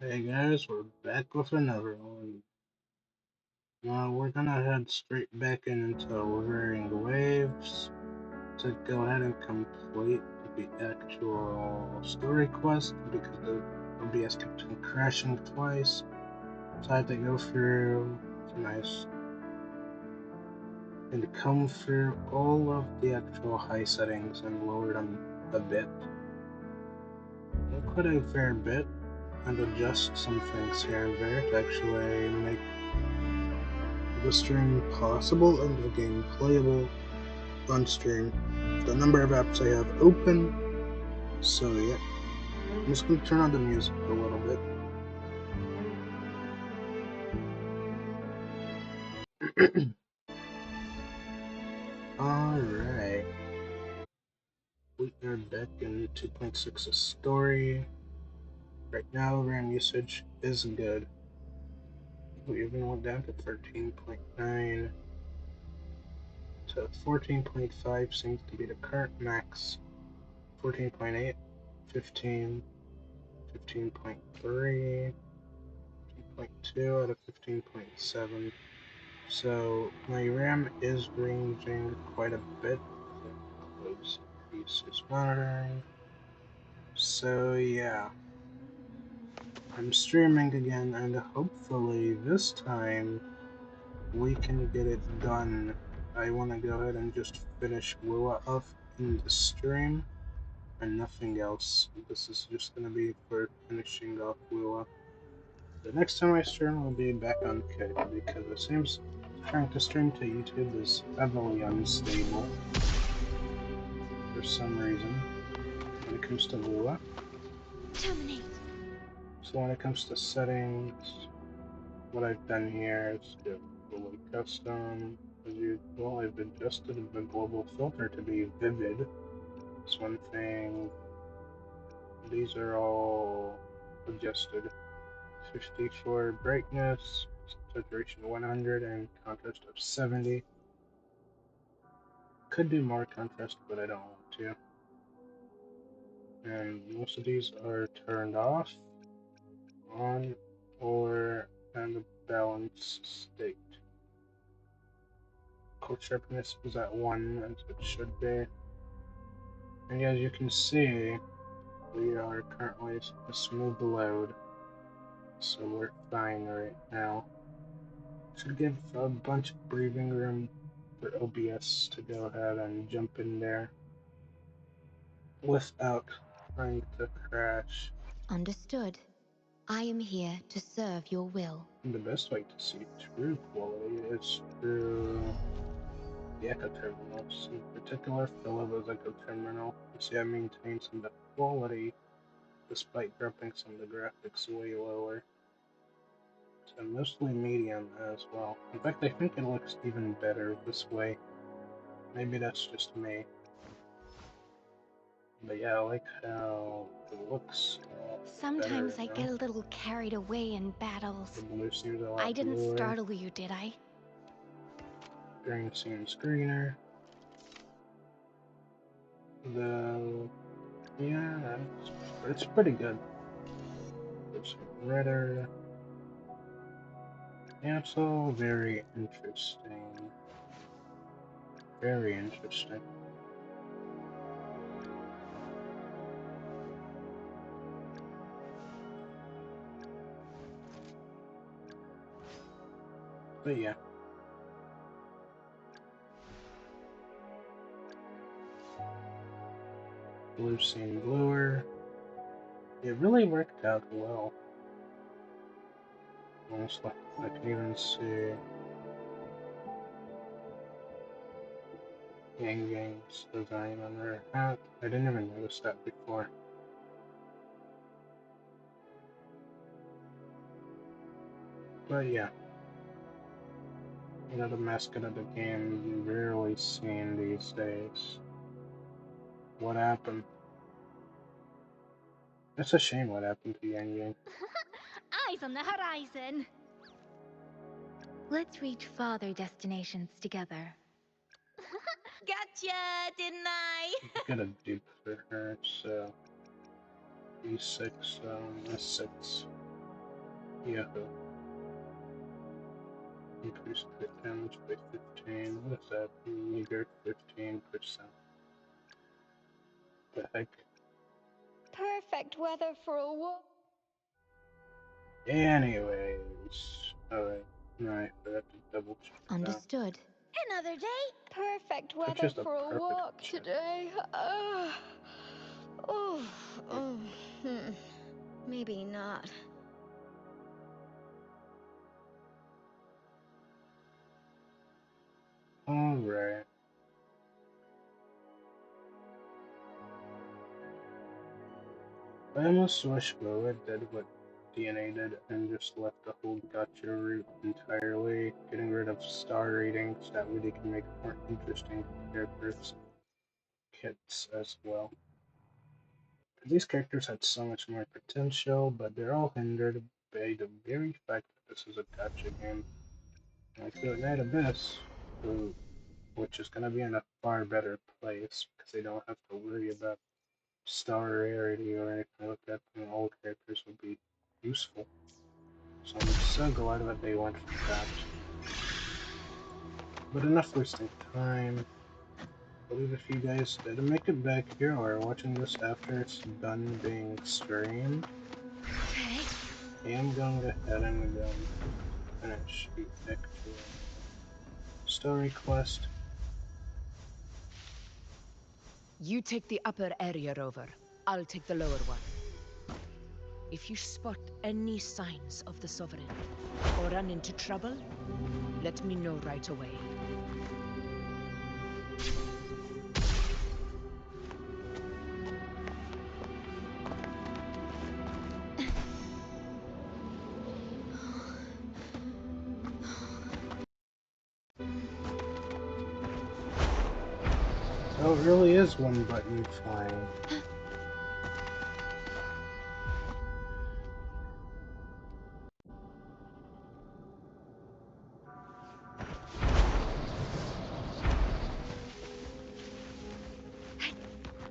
Hey guys, we're back with another one. Now we're gonna head straight back into Varying Waves to go ahead and complete the actual story quest because the OBS kept on crashing twice. So I had to go through and comb through all of the actual high settings and lower them a bit. Quite a fair bit, and adjust some things here and there to actually make the stream possible and the game playable on stream. The number of apps I have open, so yeah. I'm just gonna turn on the music a little bit. Alright. We are back in 2.6's story. Right now, RAM usage is good. We even went down to 13.9 to 14.5 seems to be the current max. 14.8, 15, 15.3, 15.2 out of 15.7. So my RAM is ranging quite a bit. Close increases monitoring. So yeah, I'm streaming again, and hopefully this time we can get it done. I want to go ahead and just finish WUWA off in the stream and nothing else. This is just going to be for finishing off WUWA. The next time I stream will be back on Kick because it seems trying to stream to YouTube is heavily unstable for some reason when it comes to WUWA. Terminate. So when it comes to settings, what I've done here is go fully custom. As usual, I've adjusted the global filter to be vivid. That's one thing. These are all adjusted. 54 brightness, saturation 100, and contrast of 70. Could do more contrast, but I don't want to. And most of these are turned off, on, or in the balanced state. Core sharpness is at 1, as it should be. And as you can see, we are currently a smooth load, so we're fine right now. Should give a bunch of breathing room for OBS to go ahead and jump in there without trying to crash. Understood. I am here to serve your will. And the best way to see true quality is through the echo terminals. In particular, Philips echo terminal. You see I maintain some of the quality despite dropping some of the graphics way lower. So mostly medium as well. In fact, I think it looks even better this way. Maybe that's just me. But yeah, I like how it looks Sometimes better I now. get a little carried away in battles. The blue seems a I lot didn't bluer. startle you, did I? Green seems greener. Though, yeah, it's pretty good. There's redder. Yeah, it's all very interesting. Very interesting. But yeah. Blue seemed bluer. It really worked out well. Honestly, I can even see Yang Yang's design on her hat. I didn't even notice that before. But yeah. You know, the mascot of the game rarely seen these days. What happened? It's a shame what happened to Yang Yang. Eyes on the horizon. Let's reach farther destinations together. Gotcha, didn't I? Get a dupe for her, so E6, S6. Yahoo. Increase crit damage by 15. What is that? Meager 15%. The heck? Perfect weather for a walk. Anyways. Alright. Right, I have to double check that. Understood. Another day. Perfect Such weather is the for a perfect walk check. today. Maybe not. Alright. I almost wish WUWA did what DNA did and just left the whole gotcha route entirely, getting rid of star ratings. That way they can make more interesting characters kits as well. These characters had so much more potential, but they're all hindered by the very fact that this is a gotcha game. Like the Night Abyss, which is going to be in a far better place because they don't have to worry about star rarity or anything like that, and all characters will be useful. So I'm so glad that they went for that. But enough wasting time. I believe if you guys did make it back here or are watching this after it's done being streamed, I am going ahead and finish the actual story quest. You take the upper area, Rover. I'll take the lower one. If you spot any signs of the Sovereign, or run into trouble, let me know right away. Oh, it really is one button flying.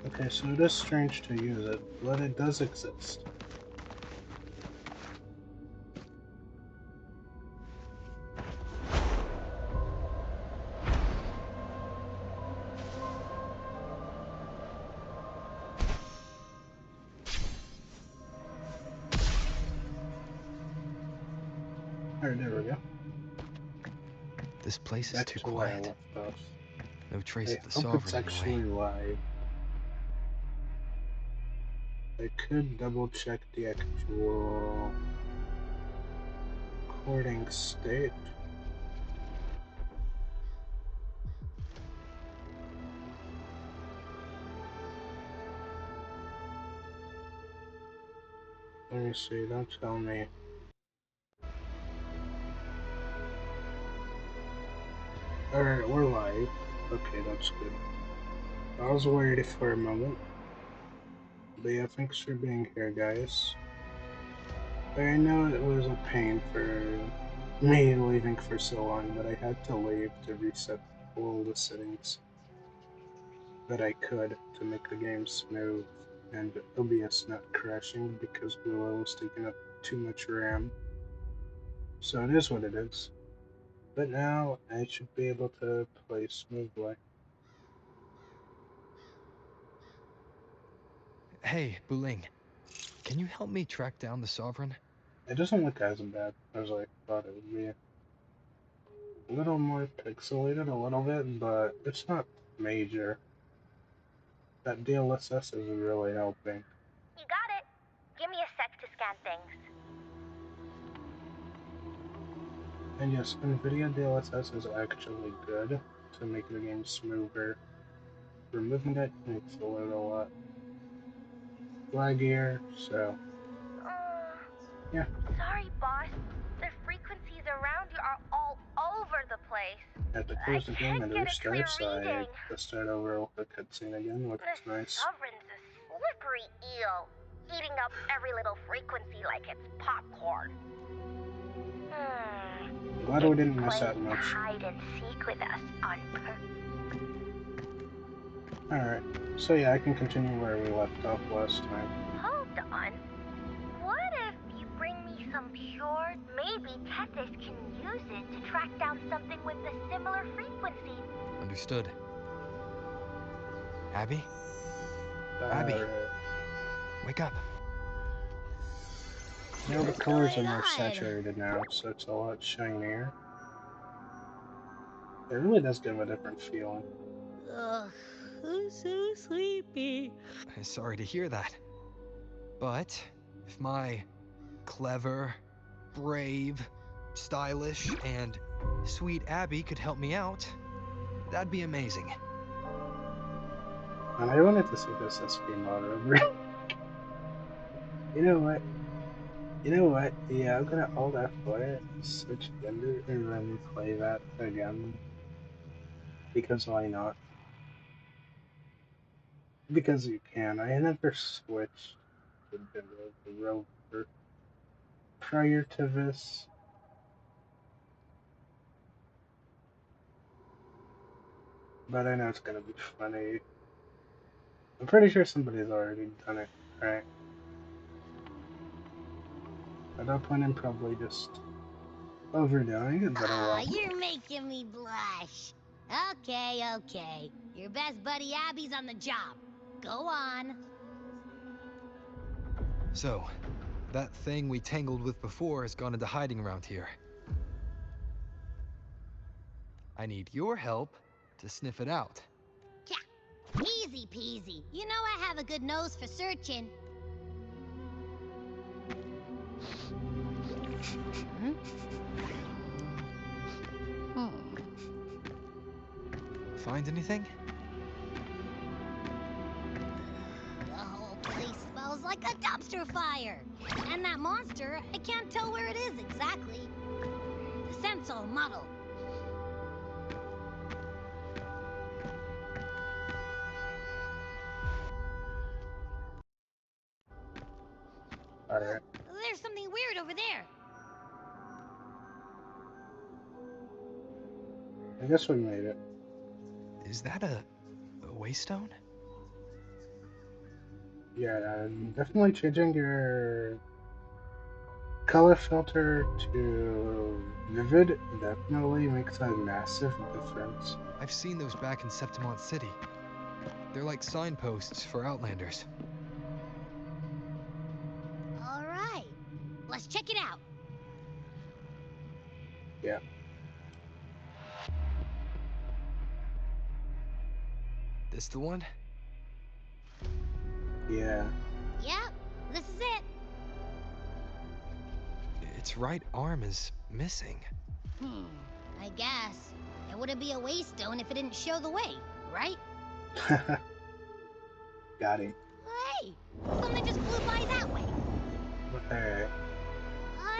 Okay, so it is strange to use it, but it does exist. Alright, there we go. This place is Back too to where I quiet. left off. No trace I of the hope it's Sovereign actually anyway. live. I could double check the actual recording state. Let me see, don't tell me. Alright, we're live. Okay, that's good. I was worried for a moment. But yeah, thanks for being here, guys. I know it was a pain for me leaving for so long, but I had to leave to reset all the settings that I could to make the game smooth and OBS not crashing because WUWA was taking up too much RAM. So it is what it is. But now I should be able to play smoothly. Hey, Buling. Can you help me track down the Sovereign? It doesn't look as bad as I thought it would be. A little more pixelated a little bit, but it's not major. That DLSS is really helping. You got it. Give me a sec to scan things. And yes, NVIDIA DLSS is actually good to make the game smoother. Removing it makes it a little laggier, so yeah. Sorry, boss. The frequencies around you are all over the place. I have to I close the game can't and get a clear restart, so I reading. have to start over with the cutscene again, which The is nice. Sovereign's a slippery eel, eating up every little frequency like it's popcorn. I'm glad we It's didn't miss playing that much. hide and seek with us on purpose. Alright, so yeah, I can continue where we left off last time. Hold on. What if you bring me some pure Or maybe Tethys can use it to track down something with a similar frequency. Understood. Abby? Abby, Alright. wake up. You know, the What's colors are going more on? saturated now, so it's a lot shinier. It really does give a different feeling. Ugh, I'm so sleepy. Sorry to hear that. But if my clever, brave, stylish, and sweet Abby could help me out, that'd be amazing. And I wanted to see this SP mod over. You know what? You know what? Yeah, I'm gonna alt F4, switch gender, and then play that again. Because why not? Because you can. I never switched the gender of the rover prior to this. But I know it's gonna be funny. I'm pretty sure somebody's already done it, right? At that point, I'm probably just overdoing it, but oh Ah, well. you're making me blush. Okay, okay. Your best buddy Abby's on the job. Go on. So, that thing we tangled with before has gone into hiding around here. I need your help to sniff it out. Yeah, easy peasy. You know I have a good nose for searching. Hmm? Hmm. Find anything? The whole place smells like a dumpster fire. And that monster, I can't tell where it is exactly. The scent's all muddled. Alright, There's something weird over there. I guess we made it. Is that a waystone? Yeah, definitely changing your color filter to vivid definitely makes a massive difference. I've seen those back in Septimont City. They're like signposts for Outlanders. All right, let's check it out. Yeah, This the one? yeah. Yep, this is it. Its right arm is missing. I guess. It wouldn't be a waystone if it didn't show the way, right? Got him. Hey, something just flew by that way. Okay.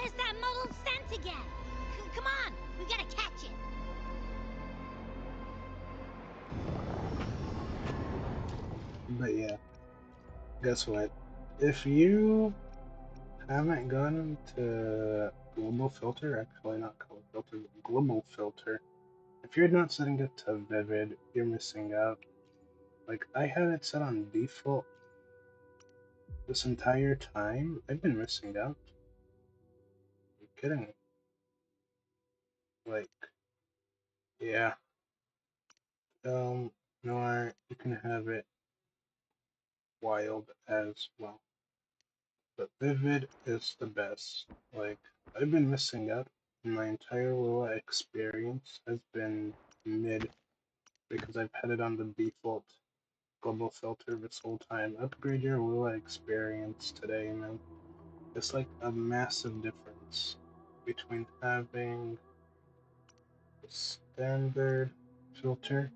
It's that muddled scent again. Come on, we gotta catch it. But yeah, guess what? If you haven't gone to global filter, actually not color filter, but global filter, if you're not setting it to vivid, you're missing out. Like, I had it set on default this entire time. I've been missing out. You're kidding me. Like, yeah. No, you can have it wild as well. But vivid is the best. Like, I've been missing out. My entire WUWA experience has been mid because I've had it on the default global filter this whole time. Upgrade your WUWA experience today, man. It's like a massive difference between having the standard filter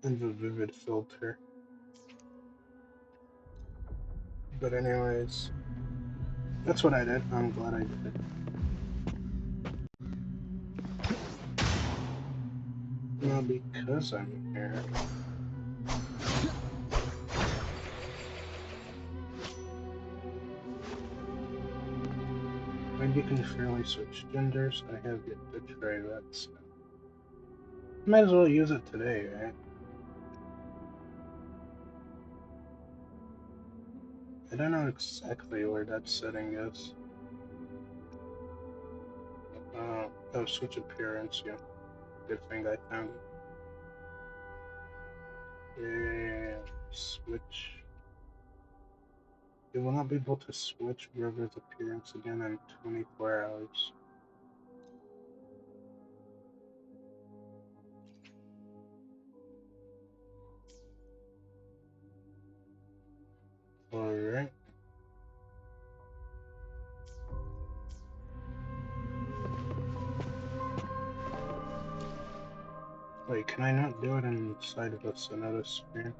and the vivid filter. But anyways, that's what I did. I'm glad I did it. Now because I'm here, and you can fairly switch genders, I have yet to try that, so might as well use it today, right? I don't know exactly where that setting is. Oh, switch appearance, yeah. Good thing I found it. And switch. You will not be able to switch River's appearance again in 24 hours. Alright. Wait, can I not do it inside of a Sonata sphere?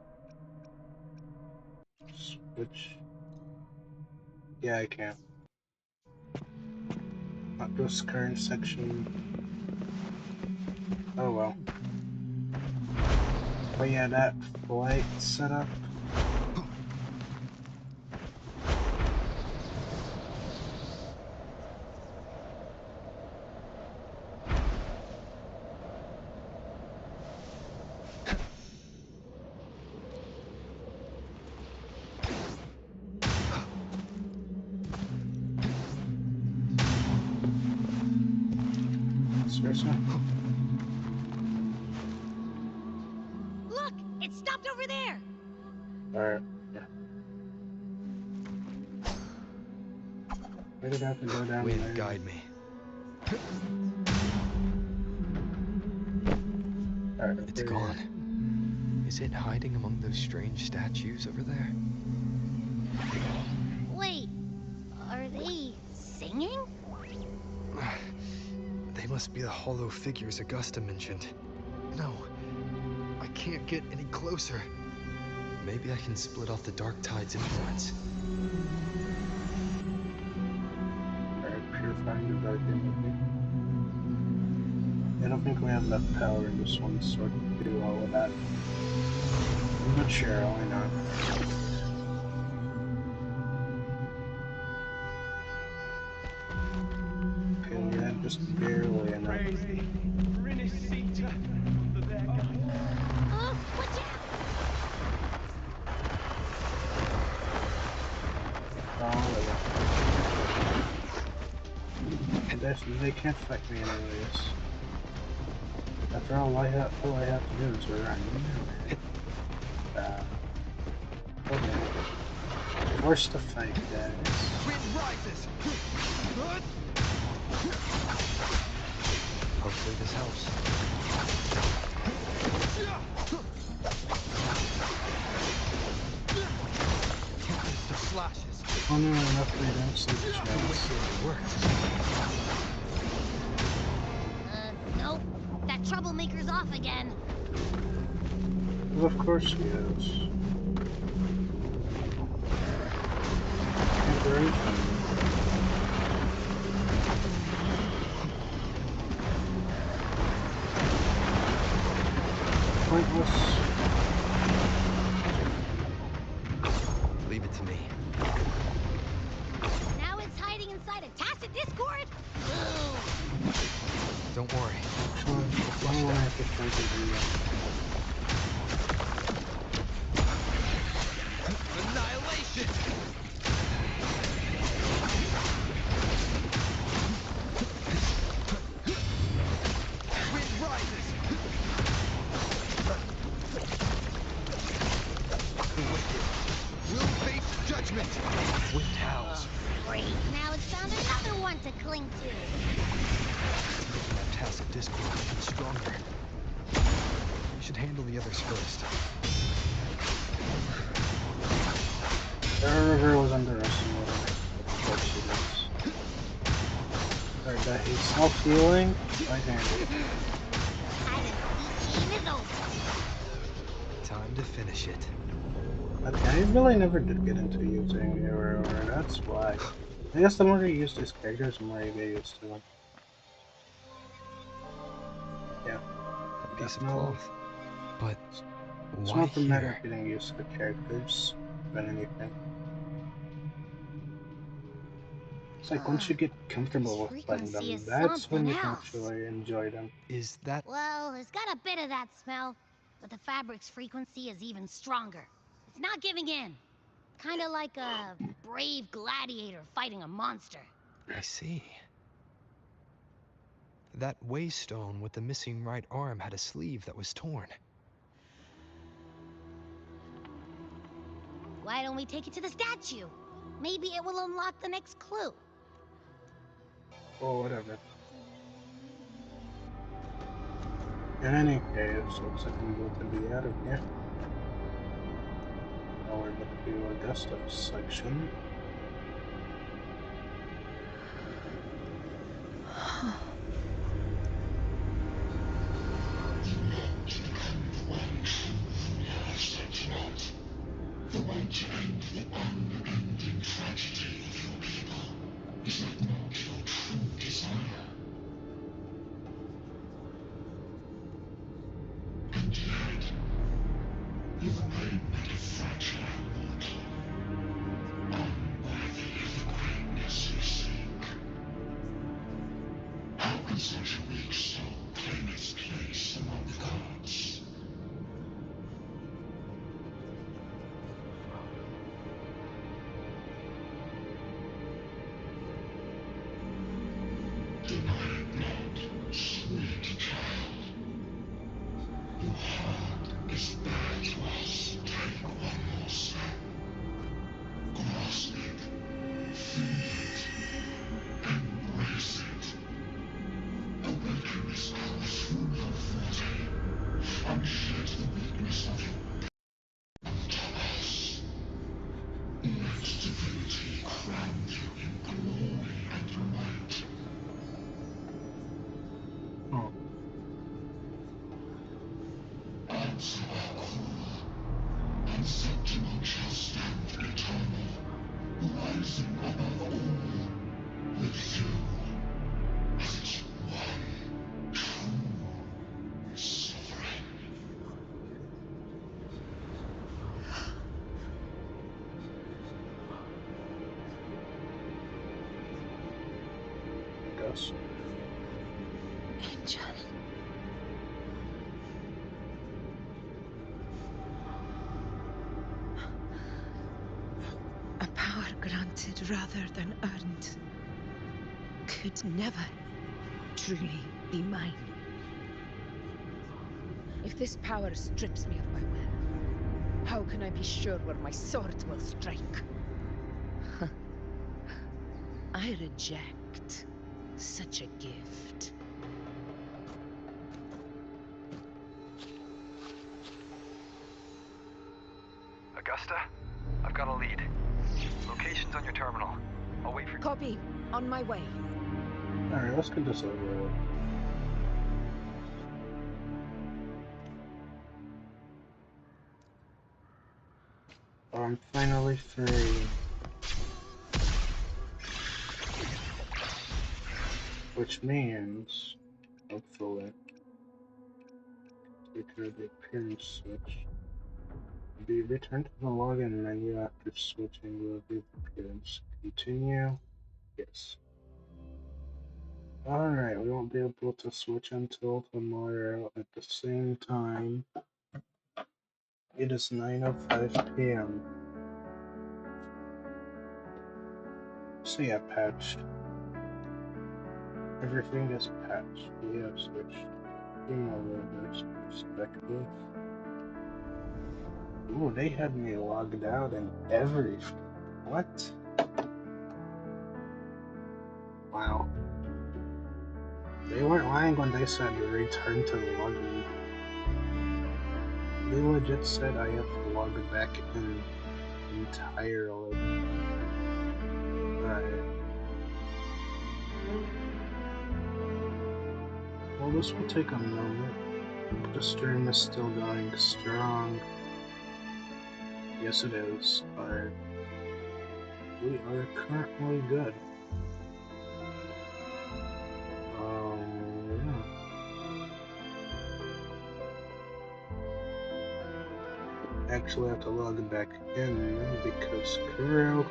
Switch. Yeah, I can. Not this current section. Oh well. But yeah, that flight setup. Seriously? Look! It stopped over there! Alright, yeah. Why did I have to go down Wind, there? guide me. Alright, It's gone. Is it hiding among those strange statues over there? Wait, are they singing? They must be the hollow figures Augusta mentioned. No, I can't get any closer. Maybe I can split off the Dark Tide's influence. Alright, purifying the dark energy. I don't think we have enough power in this one sword to do all of that. But sure, why not? Okay, yeah, just barely enough. Oh, watch out! They can't fight me anyways. After all I have to do is run. Okay. Forced to fight, guys. Wind rises! Hopefully this helps. The flashes. Oh no, enough redemption The chance. wind worked. Nope. That troublemaker's off again. Well, of course he is. Can't run from him. Pointless. Leave it to me. Now it's hiding inside a tacit discord? Ooh. Don't worry. I don't want to have to fight him. Annihilation! Wind rises! The wicked will face judgment! Wind howls. Great. Now it's found another one to cling to. That tacit discord is stronger. We should handle the others first. The river was underestimated. Of course it is. Alright, that he's self-healing. Right-handed. Hide and seek game is over. Time to finish it. Okay, I really never did get into using Aurora, that's why. I guess the more you use these characters, the more you get used to them. Yeah. Piece of Definitely. cloth. But It's why more for matter here? of getting used to the characters than anything. It's like once you get comfortable with playing them, Frequency is that's when something you can else. actually enjoy them. Is that... Well, it's got a bit of that smell, but the fabric's frequency is even stronger. It's not giving in. Kind of like a brave gladiator fighting a monster. I see. That waystone with the missing right arm had a sleeve that was torn. Why don't we take it to the statue? Maybe it will unlock the next clue. Or whatever. In any case, looks like I'm going to be out of here. Now we're going to do Augusta's section. The way to end the unending tragedy of your people. Is that not your true desire? And yet, you remain but a fragile mortal, unworthy of the greatness you seek. How can such a weak soul claim its place among the gods? Deny it not, sweet child. Your heart is bare to us. Take one more step. Grasp it. Feel it. Embrace it. Awaken this power through your forte. Unshed the weakness of your people to us. Let divinity crown you in glory and might. Oh, Answer our call, and Septimon shall stand eternal, rising above all, with you as its one true sovereign. Augusta. Angel. A power granted rather than earned could never truly be mine. If this power strips me of my will, how can I be sure where my sword will strike? I reject such a gift. Augusta, I've got a lead. Location's on your terminal. I'll wait for... Copy. On my way. Alright, let's get this over with. I'm finally free. Which means, hopefully, we can the appearance switch. Be returned to the login menu after switching to the appearance. Continue. Yes. Alright, we won't be able to switch until tomorrow at the same time. It is 9:05 p.m. See, I patched. Everything is patched. We have switched female learners perspective. Ooh, they had me logged out and everything. What? Wow. They weren't lying when they said return to login. They legit said I have to log back in entirely. Alright. Well, this will take a moment. The stream is still going strong. Yes, it is. Alright. We are currently good. Yeah. Actually, I have to log back in because Kuro.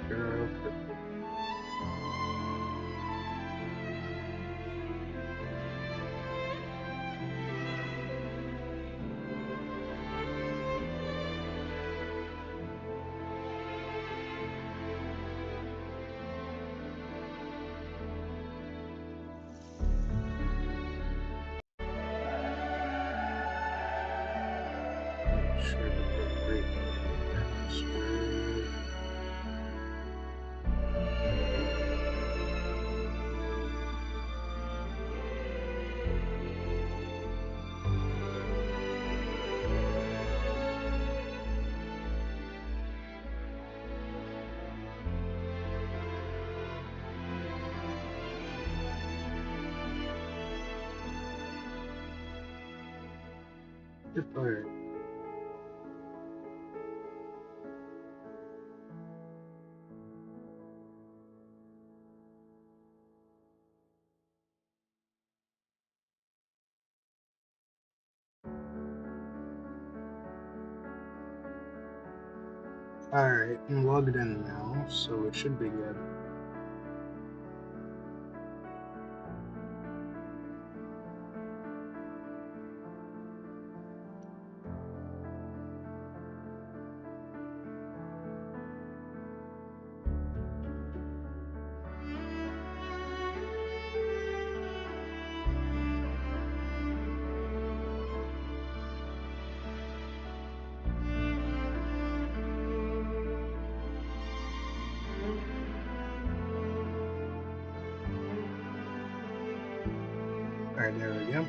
Good player. Alright, I'm logged in now, so it should be good. Alright, there we go.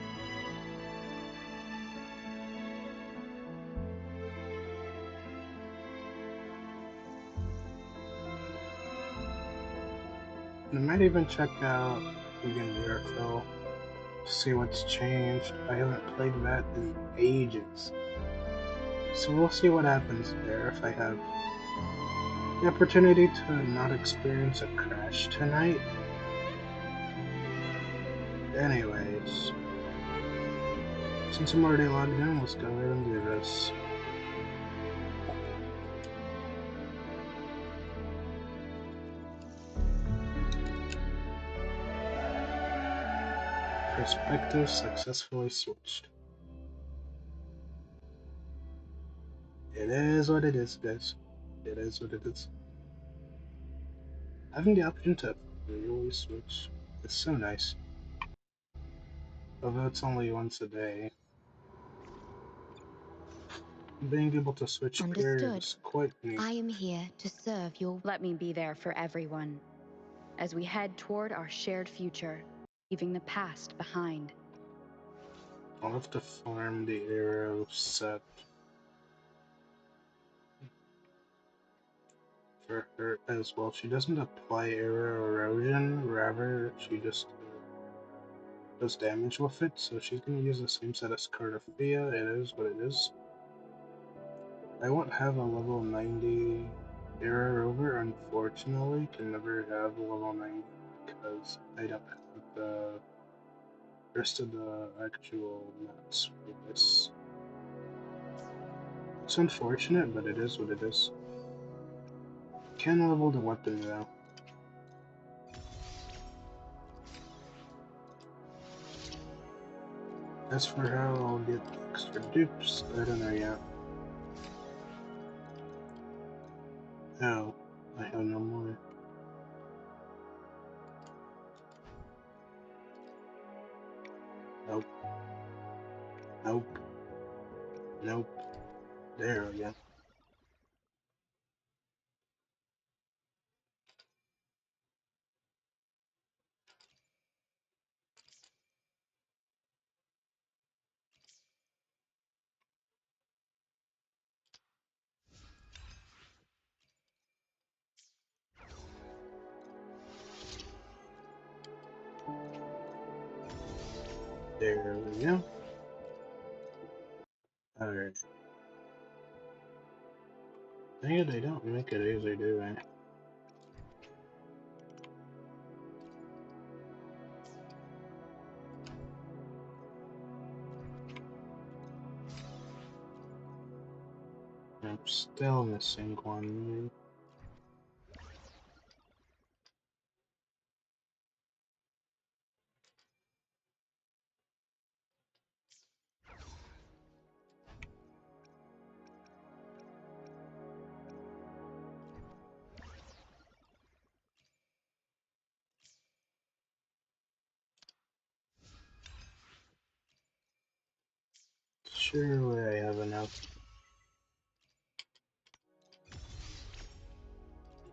I might even check out again Mirafil, see what's changed. I haven't played that in ages. So we'll see what happens there if I have the opportunity to not experience a crash tonight. Anyways, since I'm already logged in, let's go ahead and do this. Perspective successfully switched. It is what it is, guys. It is what it is. Having the option to really switch is so nice. Although it's only once a day, being able to switch Understood. periods is quite neat. I am here to serve your... Let me be there for everyone as we head toward our shared future, leaving the past behind. I'll have to farm the arrow set for her as well. She doesn't apply arrow erosion, rather she just does damage with it, so she's gonna use the same set as Cardophia. It is what it is. I won't have a level 90 arrow rover, unfortunately. Can never have a level 90 because I don't have the rest of the actual mats for this. It's unfortunate, but it is what it is. Can level the weapon though. As for how I'll get extra dupes, I don't know yet. Oh, I have no more. Nope. Nope. Nope. There we go. There we go. Alright. Dang it, they don't make it easy, do they? I'm still missing one. Surely I have enough.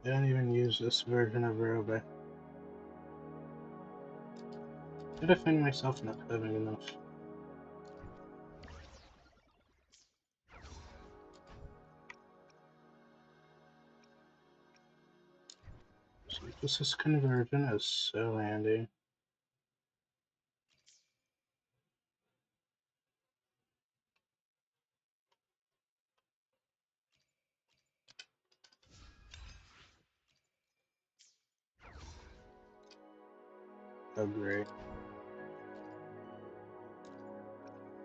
I don't even use this version of Robe. Did I find myself not having enough? So this conversion is so handy. Oh, great.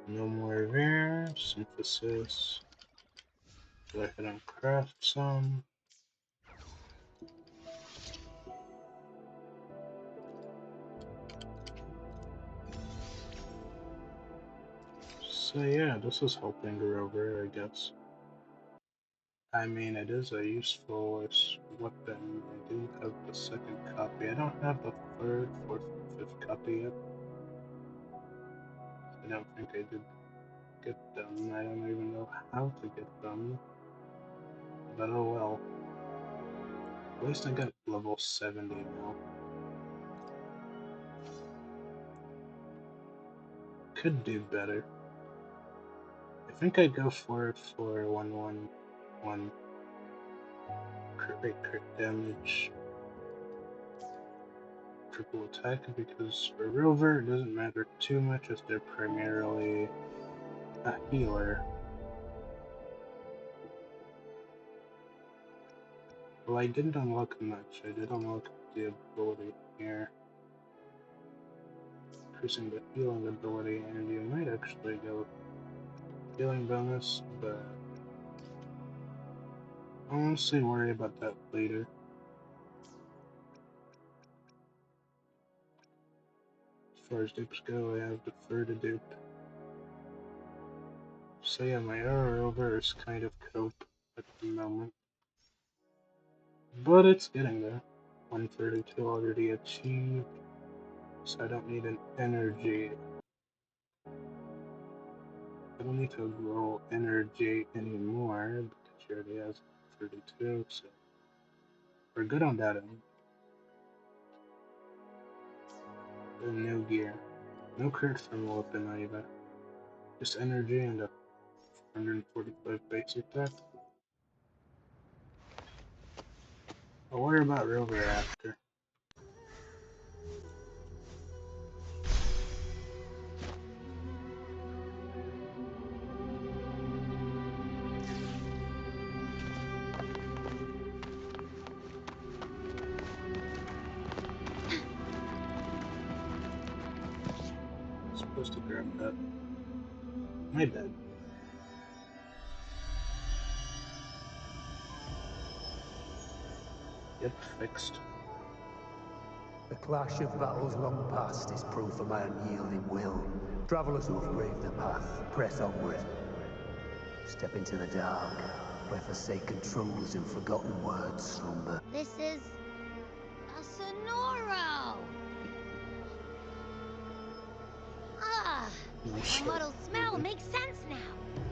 No more there. Synthesis. Go ahead and craft some. So yeah, this is helping Rover, I guess. I mean, it is a useful weapon. I do have the second copy. I don't have the third, fourth, and fifth copy yet. I don't think I did get them. I don't even know how to get them. But oh well. At least I got level 70 now. Could do better. I think I'd go for it for 111 crit damage, triple attack, because for Rover it doesn't matter too much as they're primarily a healer. Well, I didn't unlock much. I did unlock the ability here, increasing the healing ability, and you might actually go healing bonus, but I'll honestly worry about that later. As far as dupes go, I have deferred a dupe. So yeah, my error over is kind of cope at the moment. But it's getting there. 132 already achieved, so I don't need an energy. I don't need to roll energy anymore because she already has 32, so we're good on that end. And no gear. No crit from weapon either. Just energy and a 145 base attack. I'll worry about Rover after. Supposed to grab that. My bad. Yep, fixed. The clash of battles long past is proof of my unyielding will. Travelers who have braved the path, press onward. Step into the dark, where forsaken truths and forgotten words slumber. This is a Sonoro! Ah, the muddled smell makes sense now.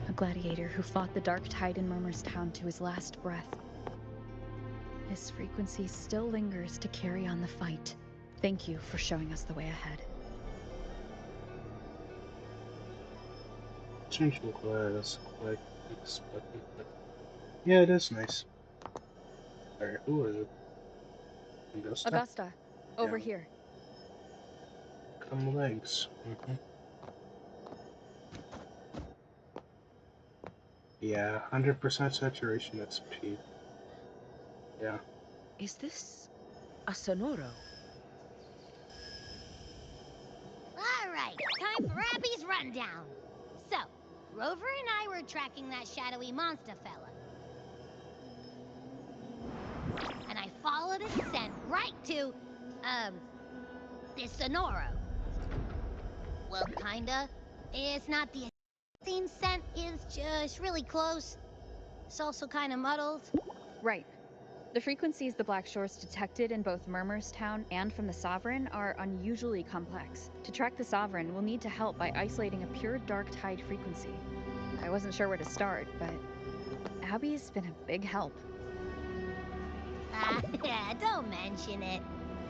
A gladiator who fought the dark tide in Murmur's Town to his last breath. His frequency still lingers to carry on the fight. Thank you for showing us the way ahead. Change look that's quite expected, but yeah, it is nice. Alright, who is it? Augusta? Augusta, over Yeah. here. Come legs. Yeah, 100% saturation SP. Yeah. Is this a Sonoro? Alright, time for Abby's rundown. So, Rover and I were tracking that shadowy monster fella. And I followed his scent right to, this Sonoro. Well, kinda. It's not the same scent, it's just really close. It's also kinda muddled. Right. The frequencies the Black Shores detected in both Murmur's Town and from the Sovereign are unusually complex. To track the Sovereign, we'll need to help by isolating a pure dark tide frequency. I wasn't sure where to start, but Abby's been a big help. Ah, don't mention it.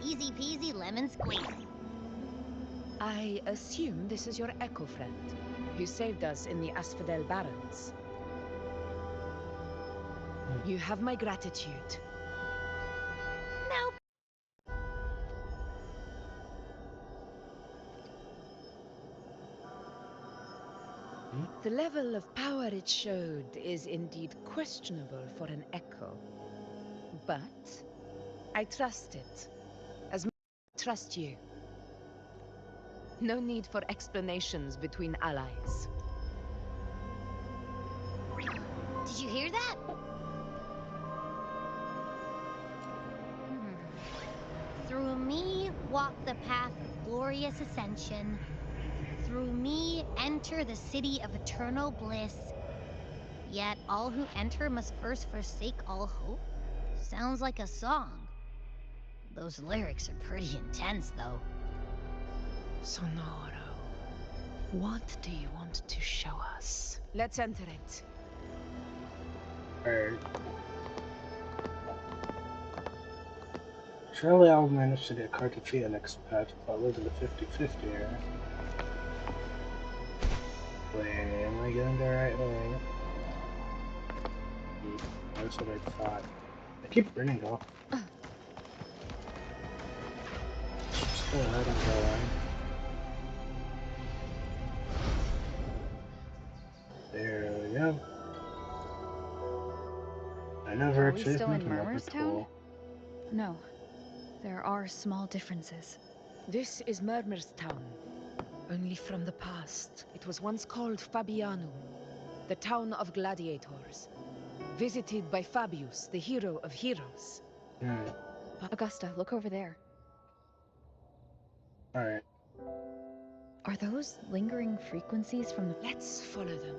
Easy peasy lemon squeezy. I assume this is your echo friend, who saved us in the Asphodel Barrens. You have my gratitude. Nope. The level of power it showed is indeed questionable for an echo. But I trust it, as much as I trust you. No need for explanations between allies. Did you hear that? Through me walk the path of glorious ascension. Through me enter the city of eternal bliss. Yet all who enter must first forsake all hope? Sounds like a song. Those lyrics are pretty intense, though. Sonoro, what do you want to show us? Let's enter it. Alright. Surely I'll manage to get card to Phoenix path if I live in the 50-50 area. Wait, am I going the right way? That's what I thought. I keep running off. Just go ahead and go on. There we go. I never Are we still in achievement, another Murmur's town? tool. No. There are small differences. This is Murmur's town. Only from the past. It was once called Fabianum, the town of gladiators. Visited by Fabius, the hero of heroes. Augusta, look over there. Alright. Are those lingering frequencies from the... Let's follow them.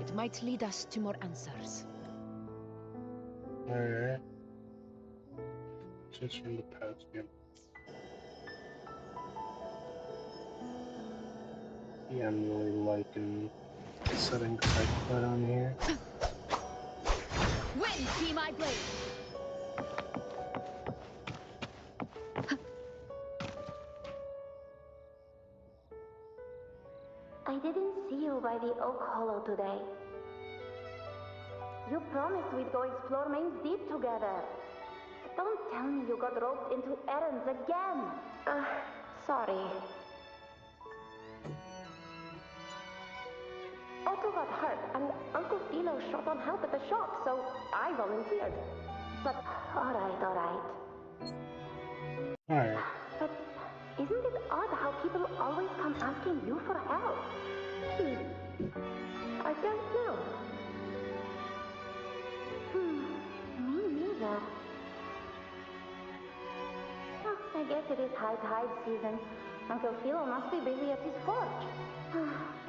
It might lead us to more answers. Alright. Just from the past, yeah. Yeah, I'm really liking setting Cyclone on here. Wind be my blade! I didn't see you by the Oak Hollow today. You promised we'd go explore Main's Deep together. Don't tell me you got roped into errands again. Sorry. Otto got hurt, and Uncle Philo shot on help at the shop, so I volunteered. But, alright. Alright. But isn't it odd how people always come asking you for help? I don't know. Me neither. Oh, I guess it is high tide season. Uncle Philo must be busy at his forge.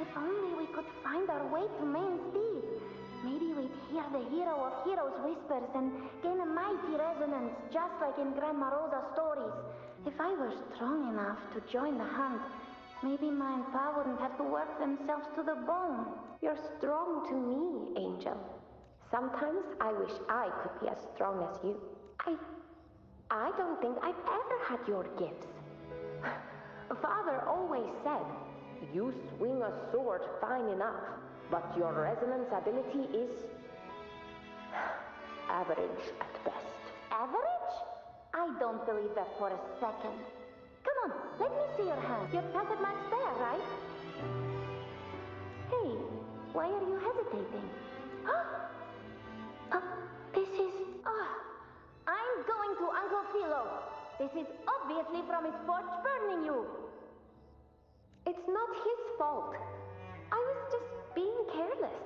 If only we could find our way to Main's Deep. Maybe we'd hear the hero of heroes whispers and gain a mighty resonance, just like in Grandma Rosa's stories. If I were strong enough to join the hunt, maybe my Pa wouldn't have to work themselves to the bone. You're strong to me, Angel. Sometimes I wish I could be as strong as you. I don't think I've ever had your gifts. Father always said, you swing a sword fine enough, but your resonance ability is average at best. Average? I don't believe that for a second. Come on, let me see your hand. Your passive mark's there, right? Hey, why are you hesitating? This is... I'm going to Uncle Philo. This is obviously from his forge burning you. It's not his fault. I was just being careless.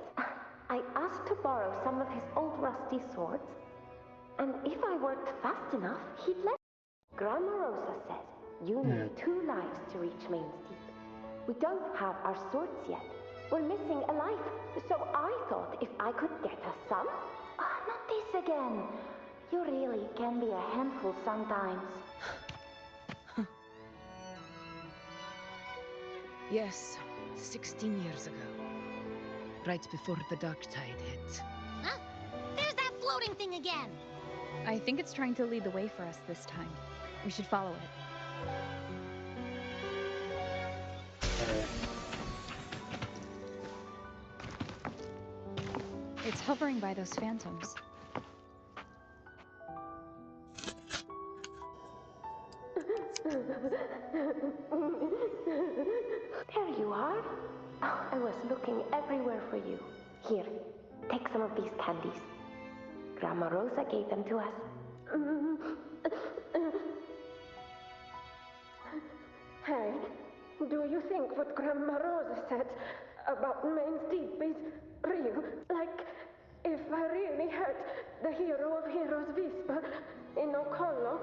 I asked to borrow some of his old rusty swords, and if I worked fast enough, he'd let me. Grandma Rosa said you need 2 lives to reach Main's Deep. We don't have our swords yet. We're missing a life, so I thought if I could get us some... not this again. You really can be a handful sometimes. Yes, 16 years ago. Right before the dark tide hit. Huh? There's that floating thing again! I think it's trying to lead the way for us this time. We should follow it. It's hovering by those phantoms. There you are. Oh, I was looking everywhere for you. Here, take some of these candies. Grandma Rosa gave them to us. Hey, Do you think what Grandma Rosa said about Main's Deep is real? Like, if I really had the hero of heroes whisper in Okolo,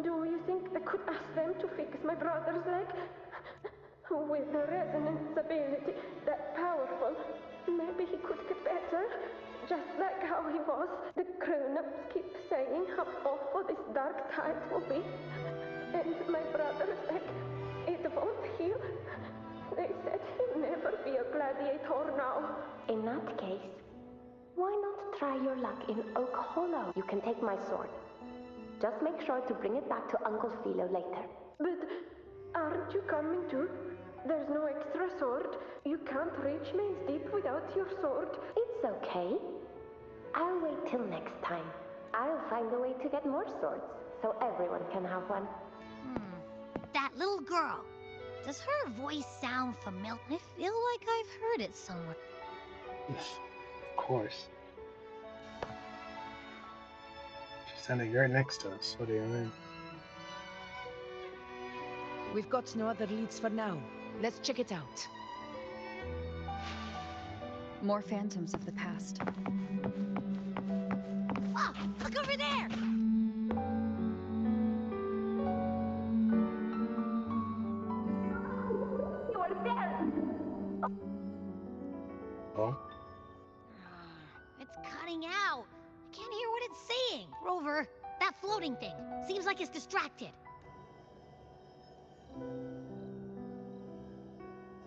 do you think I could ask them to fix my brother's leg? With a resonance ability that powerful, maybe he could get better. Just like how he was. The grown-ups keep saying how awful this dark tide will be. And my brother's leg, it won't heal. They said he'll never be a gladiator now. In that case, why not try your luck in Oak Hollow? You can take my sword. Just make sure to bring it back to Uncle Philo later. But aren't you coming too? There's no extra sword. You can't reach Main's Deep without your sword. It's okay. I'll wait till next time. I'll find a way to get more swords, so everyone can have one. That little girl. Does her voice sound familiar? I feel like I've heard it somewhere. Of course. She's standing right next to us. What do you mean? We've got no other leads for now. Let's check it out. More phantoms of the past. Oh, look over there! You are there! Oh? It's cutting out. I can't hear what it's saying. Rover, that floating thing. Seems like it's distracted.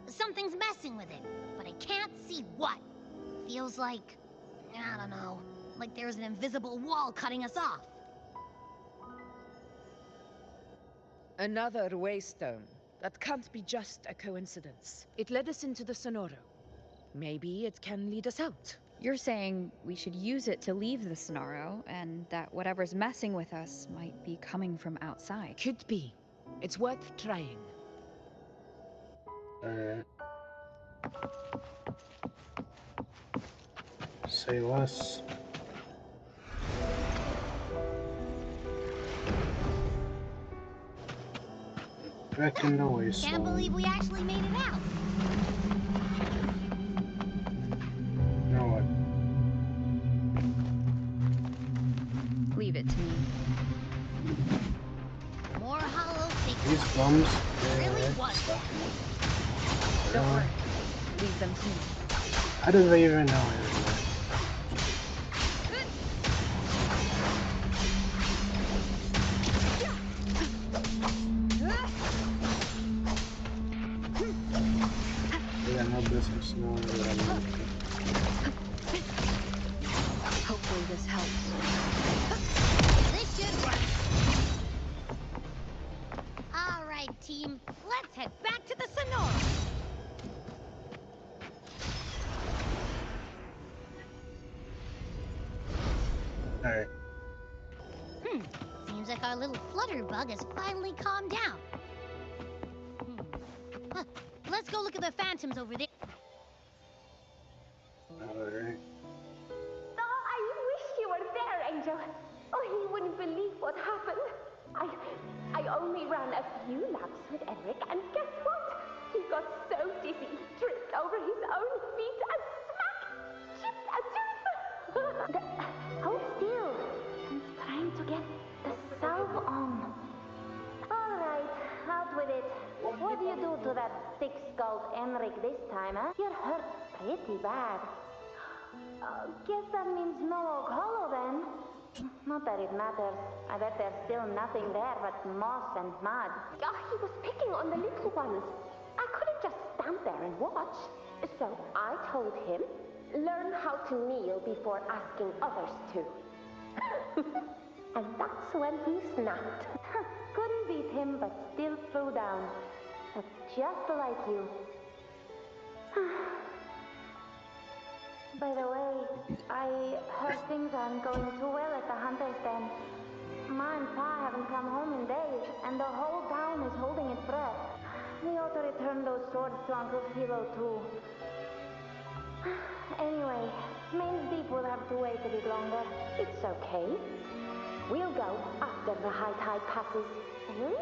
Something's messing with it, but I can't see what. Feels like, I don't know, like there's an invisible wall cutting us off. Another waystone. That can't be just a coincidence. It led us into the Sonoro. Maybe it can lead us out. You're saying we should use it to leave the Sonoro, and that whatever's messing with us might be coming from outside. Could be. It's worth trying. Alright. Say less. Back in the wasteland. Can't believe we actually made it out. Now what? Leave it to me. More hollow These figures. bums. Really was. Don't worry. Leave them to me. How do they even know everything? They got no business knowing what I'm doing. Hopefully this helps. This should work. All right, team. Let's head back to the Sonora. Alright. Seems like our little flutterbug has finally calmed down. Huh. Let's go look at the phantoms over there. Alright. Oh, I wish you were there, Angel. Oh, he wouldn't believe what happened. I only ran a few laps with Eric, and guess what? He got so dizzy, he tripped over his own feet and smack! Chipped a tooth! Hold still. I'm trying to get the salve on. All right, out with it. What do you do to that thick-skulled Enric this time, huh? You're hurt pretty bad. Guess that means no Oak Hollow then. Not that it matters. I bet there's still nothing there but moss and mud. Oh, he was picking on the little ones. I couldn't just stand there and watch. So I told him, learn how to kneel before asking others to. And that's when he snapped. Couldn't beat him, but still threw down. That's just like you. By the way, I heard things aren't going too well at the Hunter's Den. Ma and Pa haven't come home in days, and the whole town is holding its breath. We ought to return those swords to Uncle Philo, too. Anyway, Main's Deep will have to wait a bit longer. It's okay. We'll go after the high tide passes. Hmm?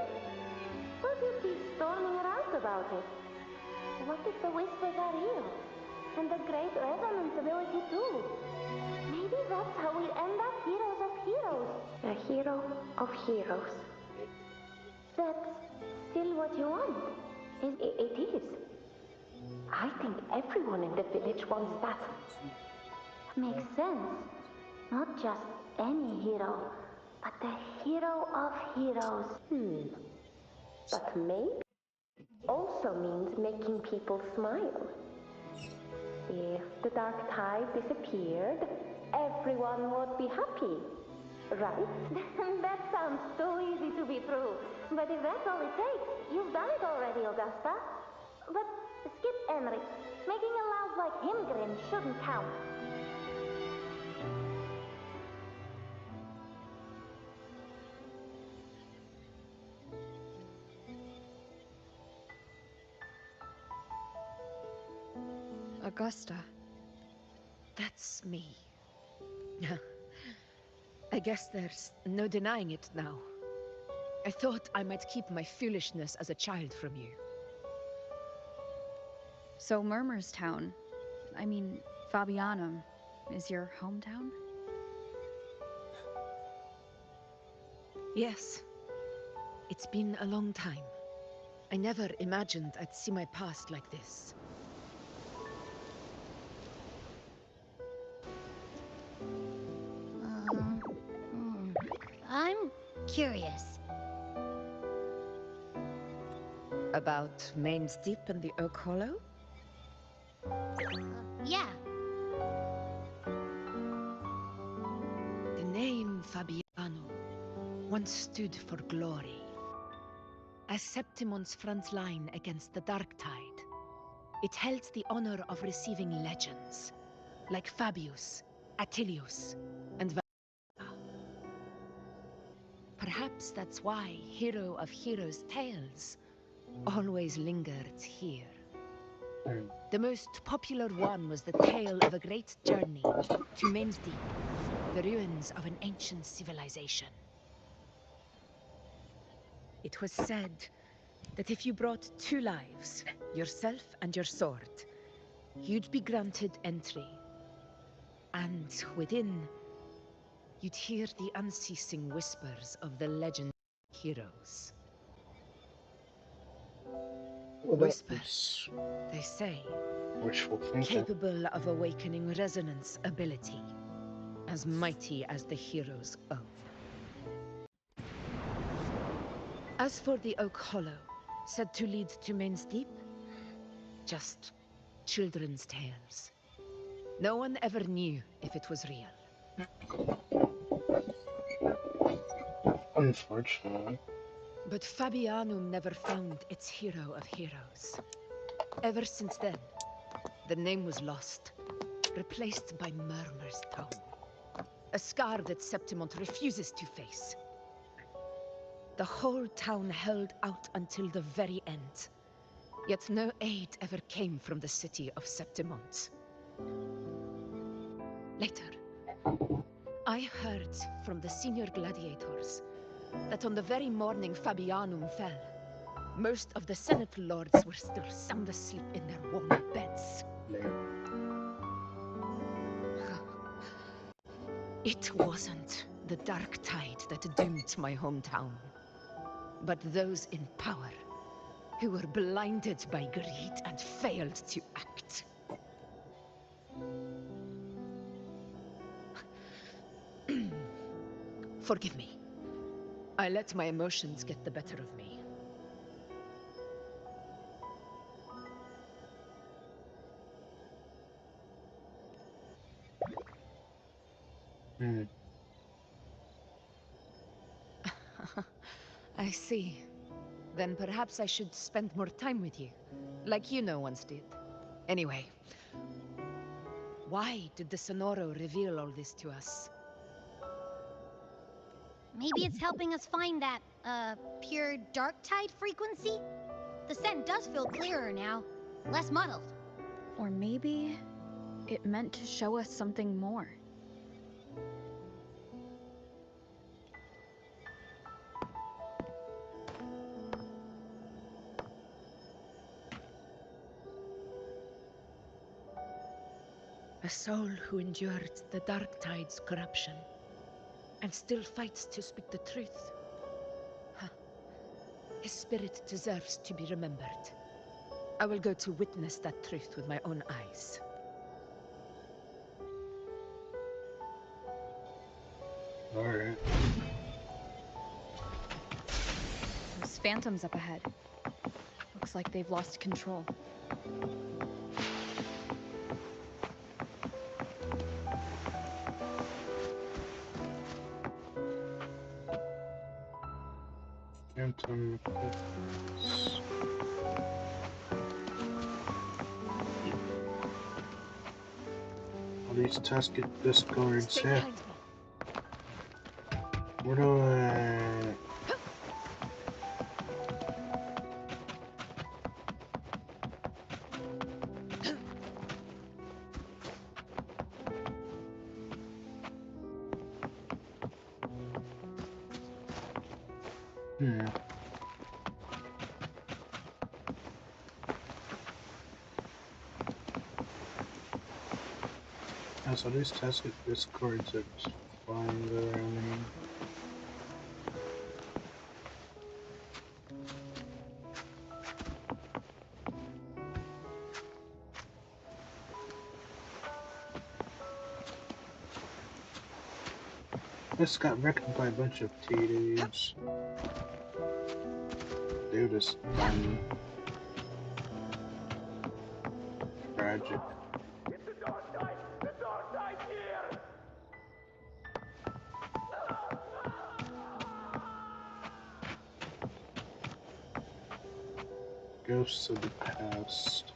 thought you'd be storming around about it. What if the whispers are real? And the great resonance ability too? Maybe that's how we end up heroes of heroes. A hero of heroes. That's still what you want? It is. I think everyone in the village wants that. Makes sense. Not just any hero, but the hero of heroes. But maybe also means making people smile. If the dark tide disappeared, everyone would be happy, right? That sounds too easy to be true. But if that's all it takes, you've done it already, Augusta. But skip Enric. Making a loud like him grin shouldn't count. Augusta. That's me. I guess there's no denying it now. I thought I might keep my foolishness as a child from you. So Murmurstown, I mean, Fabianum, is your hometown? Yes. It's been a long time. I never imagined I'd see my past like this. I'm curious. About Main's Deep and the Oak Hollow? Yeah. The name Fabiano once stood for glory. As Septimon's front line against the Dark Tide, it held the honor of receiving legends, like Fabius, Attilius, and Valera. Perhaps that's why Hero of Heroes' tales always lingered here. The most popular one was the tale of a great journey to Main's Deep, the ruins of an ancient civilization. It was said that if you brought 2 lives, yourself and your sword, you'd be granted entry. And within, you'd hear the unceasing whispers of the legendary heroes. Well, Whispers, they say, wishful thinking. capable of awakening resonance ability, as mighty as the hero's own. As for the Oak Hollow, said to lead to Main's Deep, just children's tales. No one ever knew if it was real. Unfortunately. But Fabianum never found its hero of heroes. Ever since then, the name was lost, replaced by Murmur's Tone, a scar that Septimont refuses to face. The whole town held out until the very end, yet no aid ever came from the city of Septimont. Later, I heard from the senior gladiators that on the very morning Fabianum fell, most of the Senate lords were still sound asleep in their warm beds. It wasn't the Dark Tide that doomed my hometown, but those in power who were blinded by greed and failed to act. Forgive me. I let my emotions get the better of me. I see. Then perhaps I should spend more time with you, like you once did. Anyway, why did the Sonoro reveal all this to us? Maybe it's helping us find that, pure dark tide frequency? The scent does feel clearer now, less muddled. Or maybe it meant to show us something more. A soul who endured the Dark Tide's corruption and still fights to speak the truth. Huh. His spirit deserves to be remembered. I will go to witness that truth with my own eyes. Alright. Those phantoms up ahead. Looks like they've lost control. Phantom. All these tasket discords Stay here. behind me. Where do I... Oh, so these tasket discords are just flying around me. This got wrecked by a bunch of TDs. Dude is done. Tragic. Ghosts of the past.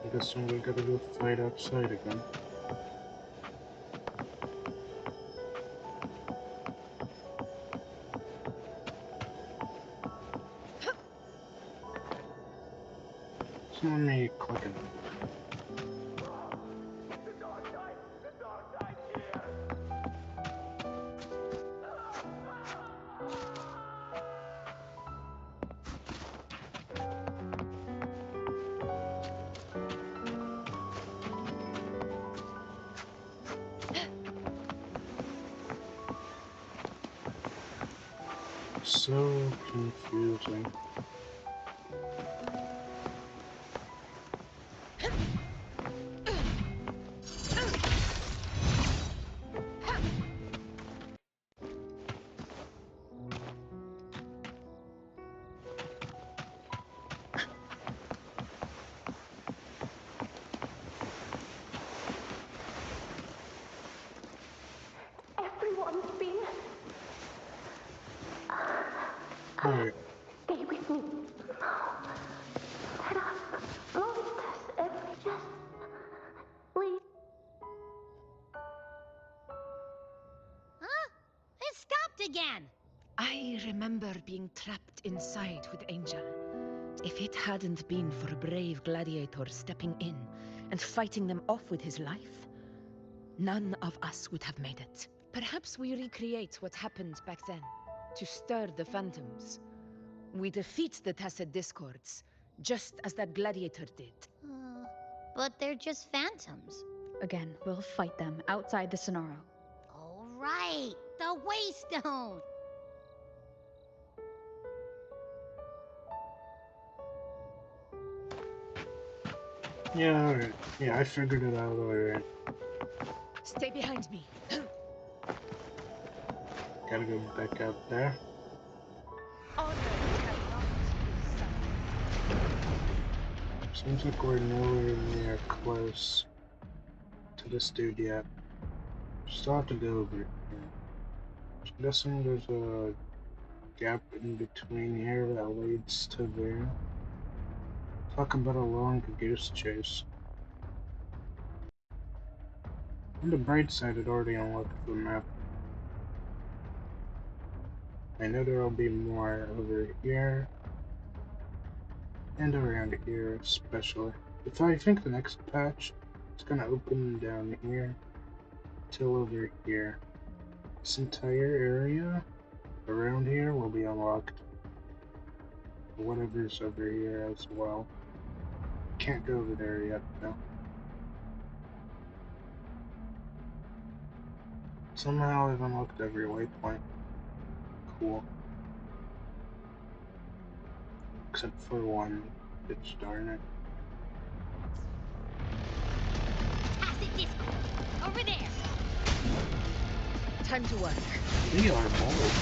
I guess we gotta go fight outside again. So let me click it. So confusing. Everyone's been... Alright. Stay with me. Let us not just please. Huh? It stopped again! I remember being trapped inside with Angel. If it hadn't been for a brave gladiator stepping in and fighting them off with his life, none of us would have made it. Perhaps we recreate what happened back then, to stir the phantoms. We defeat the Tacet Discords, just as that gladiator did. But they're just phantoms. Again, we'll fight them outside the Sonoro. All right, the Waystone. Yeah, alright. Yeah, I figured it out alright. Stay behind me. Gotta go back out there. Seems like we're nowhere near close to this dude yet. Still have to go over here. So I'm guessing there's a gap in between here that leads to there. Talk about a long goose chase. On the bright side, it already unlocked the map. I know there'll be more over here. And around here, especially. If I think the next patch, it's gonna open down here till over here. This entire area around here will be unlocked. Whatever's over here as well. Can't go over there yet, though. Somehow I've unlocked every waypoint. Cool. Except for one. Bitch darn it. Acid discord. Over there. Time to work. We are bold.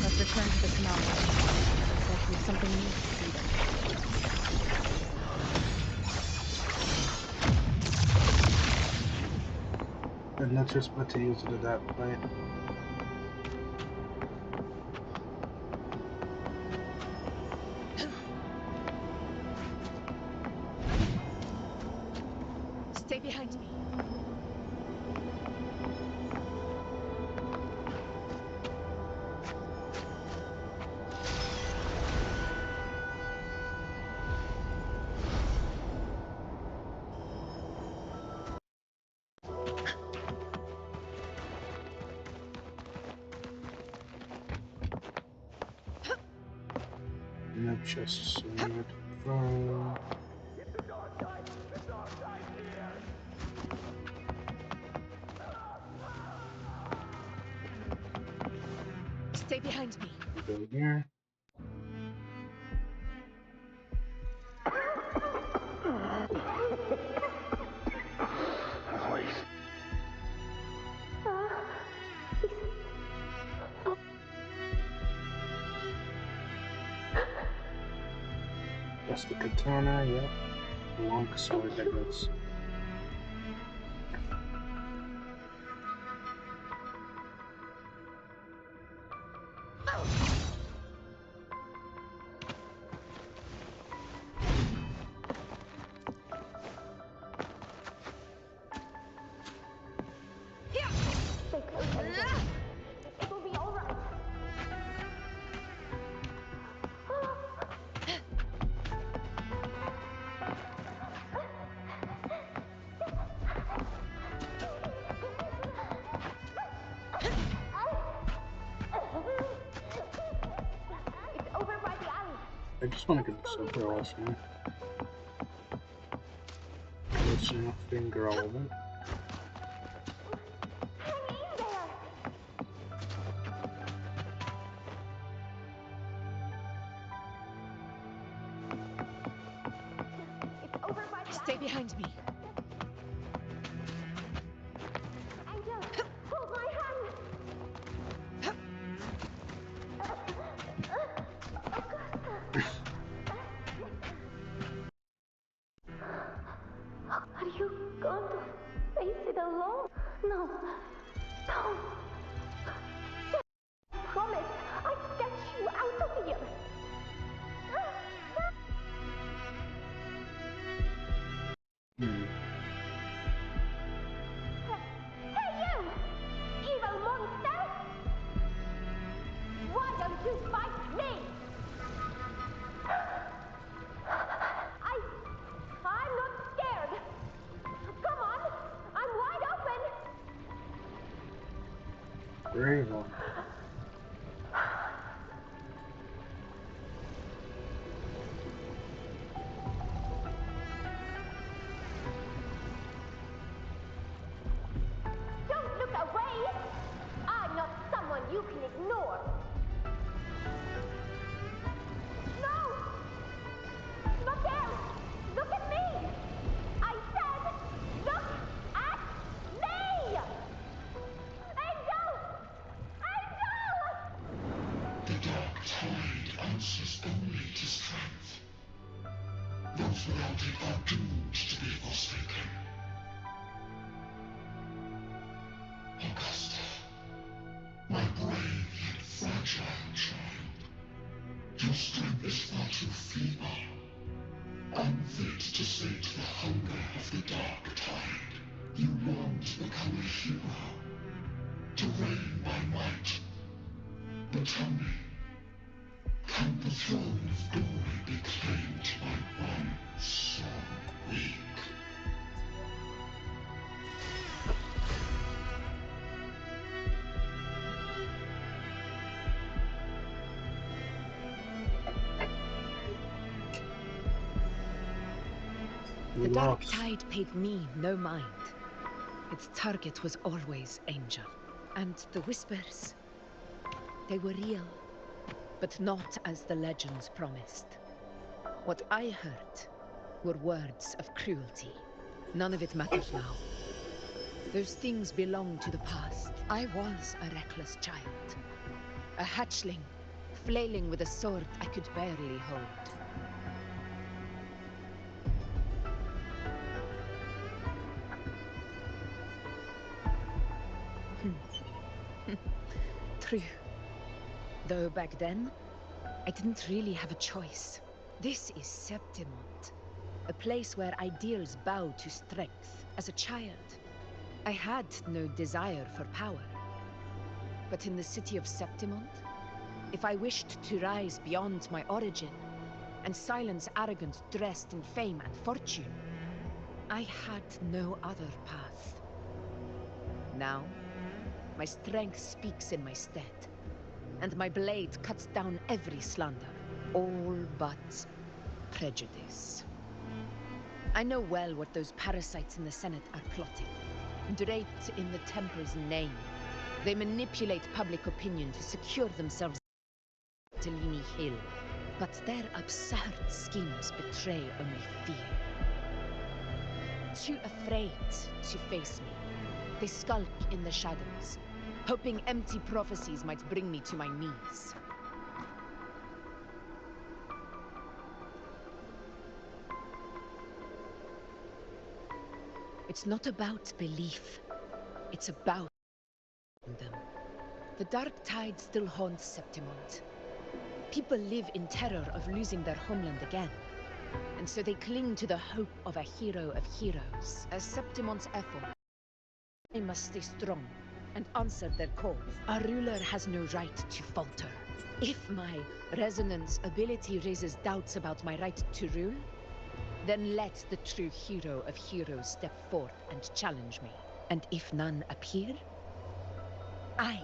Let's return to the canal. Looks like we have something new to see them. I'm not just about to use it at that point. Stay behind me. No chests in here to find. Stay behind me. Go here. That's the katana, yep. The long sword, I guess. Stay close, Angel. It will be all right. It's over by the alley. I just want to get this over with, man. There's nothing relevant. Hang in there. It's over by the Stay alley. behind me. Angel, hold my hand. Are you going to face it alone? No. Don't. Promise, I'll get you out of here. Hmm. Hey, you! Evil monster! Why don't you fight me? I'm not scared. Come on, I'm wide open. Brave one. Don't look away. I'm not someone you can ignore. No! Not there! Look at me! I said, look at me! Angel! Angel! The dark tide answers only to strength. Those without it are doomed to be forsaken. Augusta. child. Your strength is far too feeble, unfit to sate the hunger of the dark tide. You long to become a hero, to reign by might. But tell me, can the throne of glory be claimed by one so weak? The dark Lost. tide paid me no mind. Its target was always Angel. And the whispers, they were real, but not as the legends promised. What I heard were words of cruelty. None of it matters now. Those things belong to the past. I was a reckless child. A hatchling, flailing with a sword I could barely hold. True. Though back then, I didn't really have a choice. This is Septimont, a place where ideals bow to strength. As a child, I had no desire for power. But in the city of Septimont, if I wished to rise beyond my origin and silence arrogance dressed in fame and fortune, I had no other path. Now, my strength speaks in my stead, and my blade cuts down every slander, all but prejudice. I know well what those parasites in the Senate are plotting. Draped in the Temple's name, they manipulate public opinion to secure themselves to Lini Hill. But their absurd schemes betray only fear. Too afraid to face me, they skulk in the shadows, hoping empty prophecies might bring me to my knees. It's not about belief. It's about them. The dark tide still haunts Septimont. People live in terror of losing their homeland again. And so they cling to the hope of a hero of heroes. As Septimont's effort, I must stay strong and answer their call. A ruler has no right to falter. If my resonance ability raises doubts about my right to rule, then let the true hero of heroes step forth and challenge me. And if none appear, I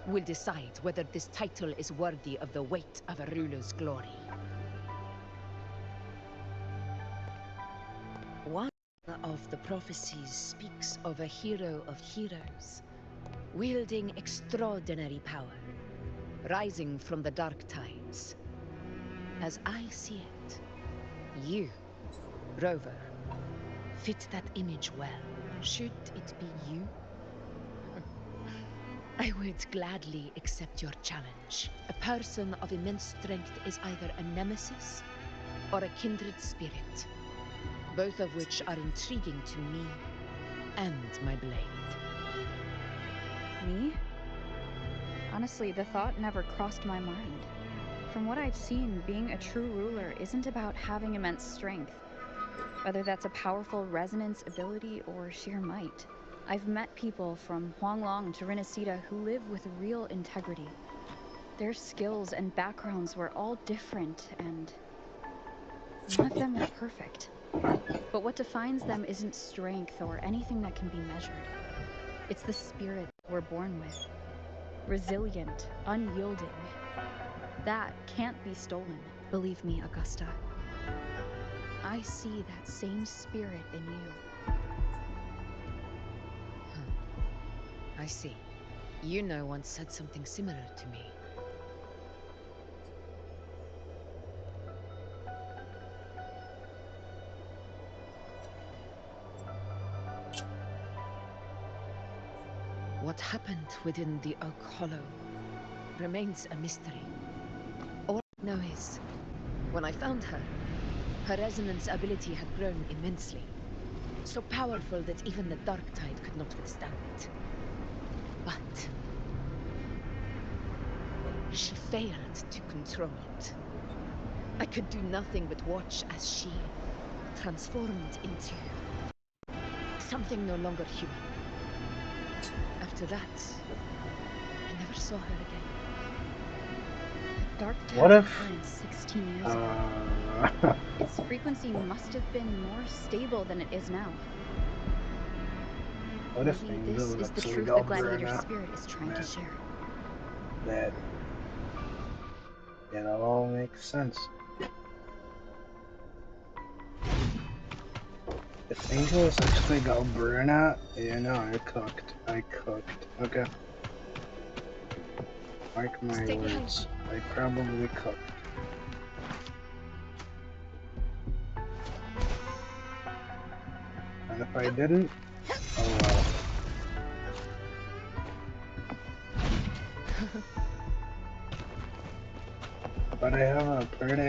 will decide whether this title is worthy of the weight of a ruler's glory. One of the prophecies speaks of a hero of heroes, wielding extraordinary power, rising from the dark tides. As I see it, you, Rover, fit that image well. Should it be you? I would gladly accept your challenge. A person of immense strength is either a nemesis or a kindred spirit, both of which are intriguing to me and my blade. Me? Honestly, the thought never crossed my mind. From what I've seen, being a true ruler isn't about having immense strength, whether that's a powerful resonance ability or sheer might. I've met people from Huanglong to Rinasita who live with real integrity. Their skills and backgrounds were all different, and none of them were perfect. But what defines them isn't strength or anything that can be measured. It's the spirit we're born with. Resilient, unyielding. That can't be stolen. Believe me, Augusta. I see that same spirit in you. I see. Yuno once said something similar to me. What happened within the Oak Hollow remains a mystery. All I know is, when I found her, her resonance ability had grown immensely. So powerful that even the Dark Tide could not withstand it. But She failed to control it. I could do nothing but watch as she transformed into something no longer human. After that, I never saw her again. The dark What tide if- occurred 16 years ago. Its frequency must have been more stable than it is now. What if Maybe Angel this is the actually truth got the gladiator Brenna? spirit is trying to Man. share. That it all makes sense. If Angel is actually got Brenna, you know, I cooked. Okay. Mark my Stay behind words. I probably cooked. And if I didn't, oh well. But I have a pretty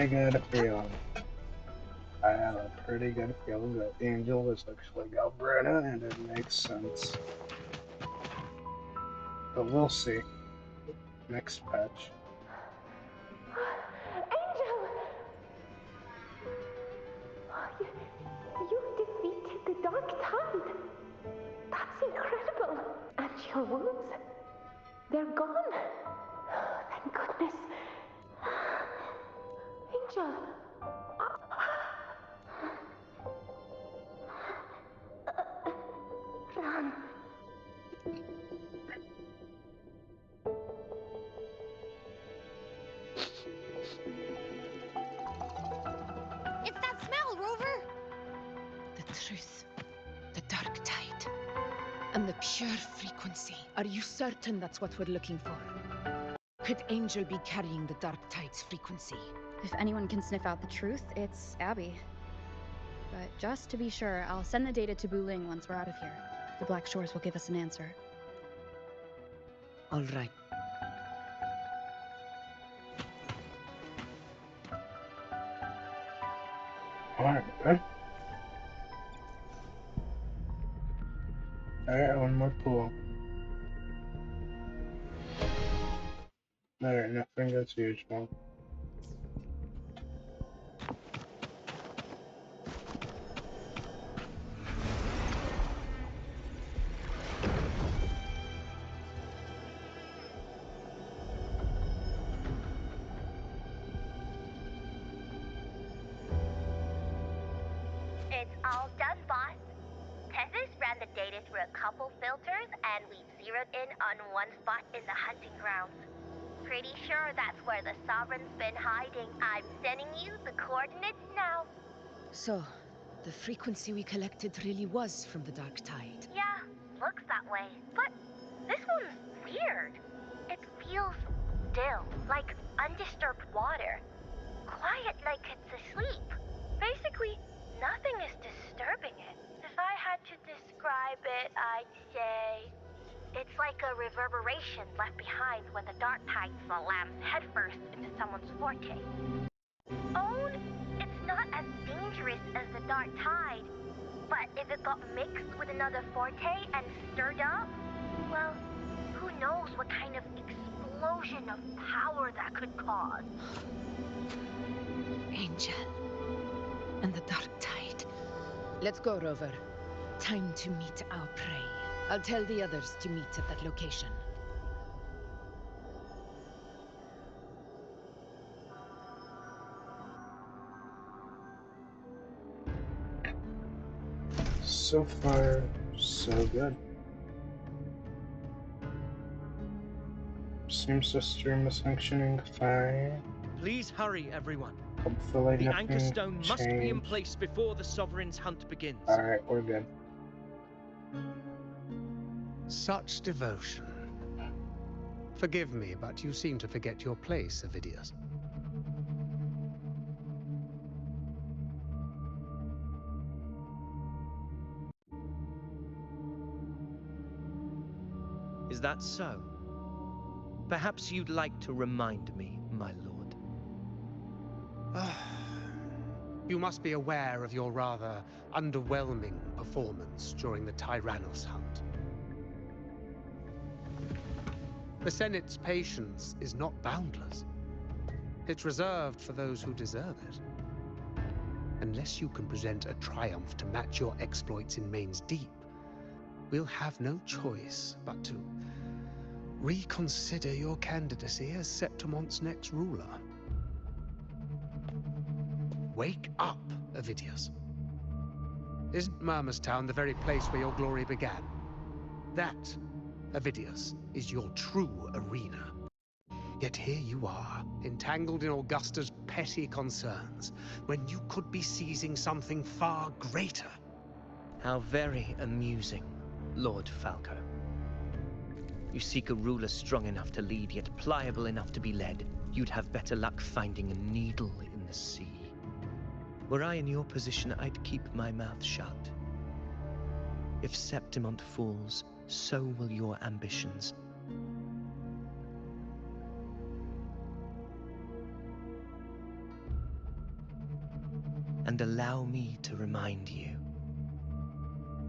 good feeling. That Angel is actually got Brenna, and it makes sense. But we'll see. Next patch. Angel! You defeated the Dark Tide. That's incredible. And your wounds, they're gone. Thank goodness. Angel. Run. It's that smell, Rover! The truth, the dark tide, and the pure frequency. Are you certain that's what we're looking for? Could Angel be carrying the dark tide's frequency? If anyone can sniff out the truth, it's Abby. But just to be sure, I'll send the data to Buling once we're out of here. The Black Shores will give us an answer. All right. Alright, good. Alright, one more pool. Alright, nothing as usual. It's all done, boss. Tethys ran the data through a couple filters, and we zeroed in on one spot in the hunting grounds. Pretty sure that's where the Sovereign's been hiding. I'm sending you the coordinates now. So, the frequency we collected really was from the dark tide. Yeah, looks that way. But this one's weird. It feels still, like undisturbed water. Quiet like it's asleep. Basically, nothing is disturbing it. If I had to describe it, I'd say it's like a reverberation left behind when the dark tide slams headfirst into someone's forte. Own, it's not as dangerous as the dark tide, but if it got mixed with another forte and stirred up, well, who knows what kind of explosion of power that could cause. Angel. And the dark tide. Let's go, Rover. Time to meet our prey. I'll tell the others to meet at that location. So far, so good. Seems the stream is functioning fine. Please hurry, everyone. Hopefully The nothing anchor stone must be in changed. place before the Sovereign's hunt begins. Alright, we're good. Such devotion. Forgive me, but you seem to forget your place, Avidius. Is that so? Perhaps you'd like to remind me, my lord. You must be aware of your rather underwhelming performance during the Tyrannus hunt. The Senate's patience is not boundless. It's reserved for those who deserve it. Unless you can present a triumph to match your exploits in Main's Deep, we'll have no choice but to reconsider your candidacy as Septimon's next ruler. Wake up, Avidius. Isn't Murmurstown the very place where your glory began? That, Avidius, is your true arena. Yet here you are, entangled in Augusta's petty concerns, when you could be seizing something far greater. How very amusing, Lord Falco. You seek a ruler strong enough to lead, yet pliable enough to be led. You'd have better luck finding a needle in the sea. Were I in your position, I'd keep my mouth shut. If Septimont falls, so will your ambitions. And allow me to remind you.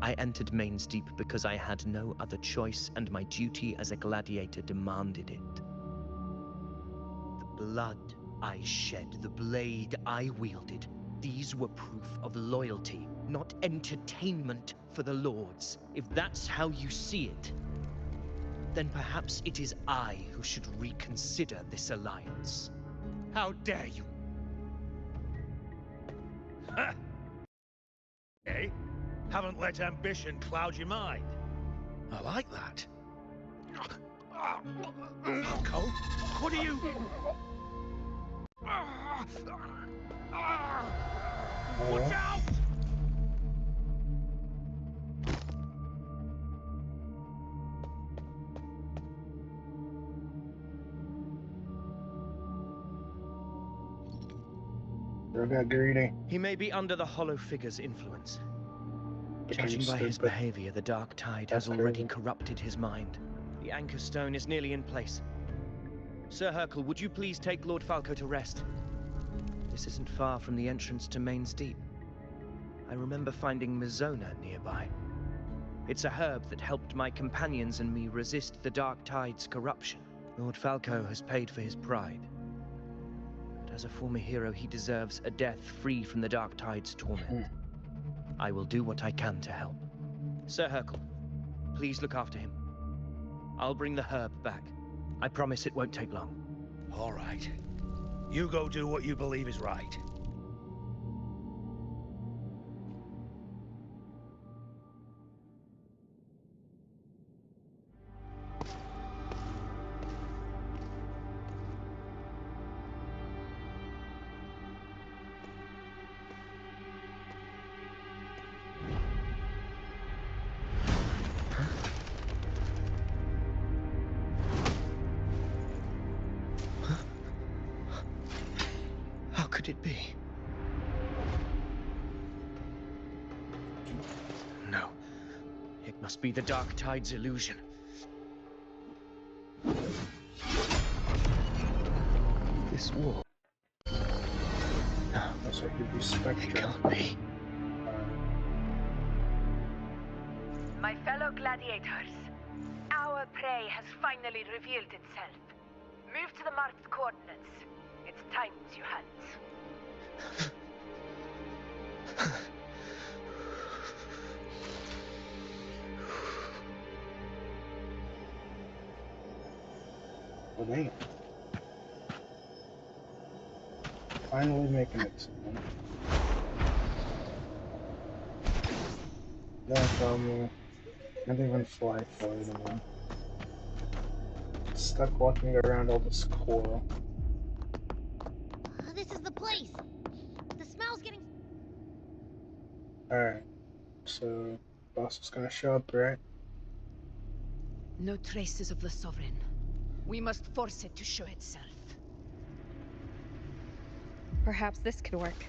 I entered Main's Deep because I had no other choice, and my duty as a gladiator demanded it. The blood I shed, the blade I wielded, these were proof of loyalty, not entertainment for the Lords. If that's how you see it, then perhaps it is I who should reconsider this alliance. How dare you! Ha! Eh? Haven't let ambition cloud your mind. I like that. Falco, what are you... Watch out! Bro got greedy. He may be under the Hollow Figure's influence. Became Judging by his stupid. behavior, the Dark Tide That's has already crazy. corrupted his mind. The Anchor Stone is nearly in place. Sir Hercule, would you please take Lord Falco to rest? This isn't far from the entrance to Main's Deep. I remember finding Mizona nearby. It's a herb that helped my companions and me resist the Dark Tide's corruption. Lord Falco has paid for his pride. But as a former hero, he deserves a death free from the Dark Tide's torment. I will do what I can to help. Sir Hercule, please look after him. I'll bring the herb back. I promise it won't take long. All right. You go do what you believe is right. How could it be? No. It must be the Dark Tide's illusion. This wall. No, Looks like you'd be it Spectre. can't be. My fellow gladiators, our prey has finally revealed itself. Move to the marked coordinates. It's time, you hands. Oh, dang. Finally making it soon. Don't tell me. Can't even fly forward anymore. Stuck walking around all this coral. This is the place. The smell's getting... Alright. So, boss is gonna show up, right? No traces of the Sovereign. We must force it to show itself. Perhaps this could work.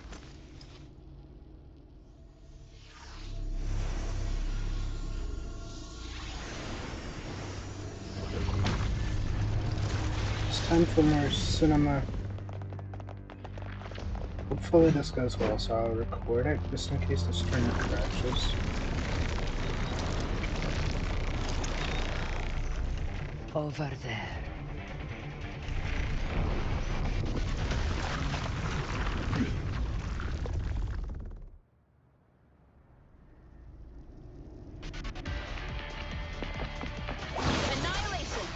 It's time for more cinema. Hopefully this goes well, so I'll record it just in case the stream crashes. Over there. Annihilation!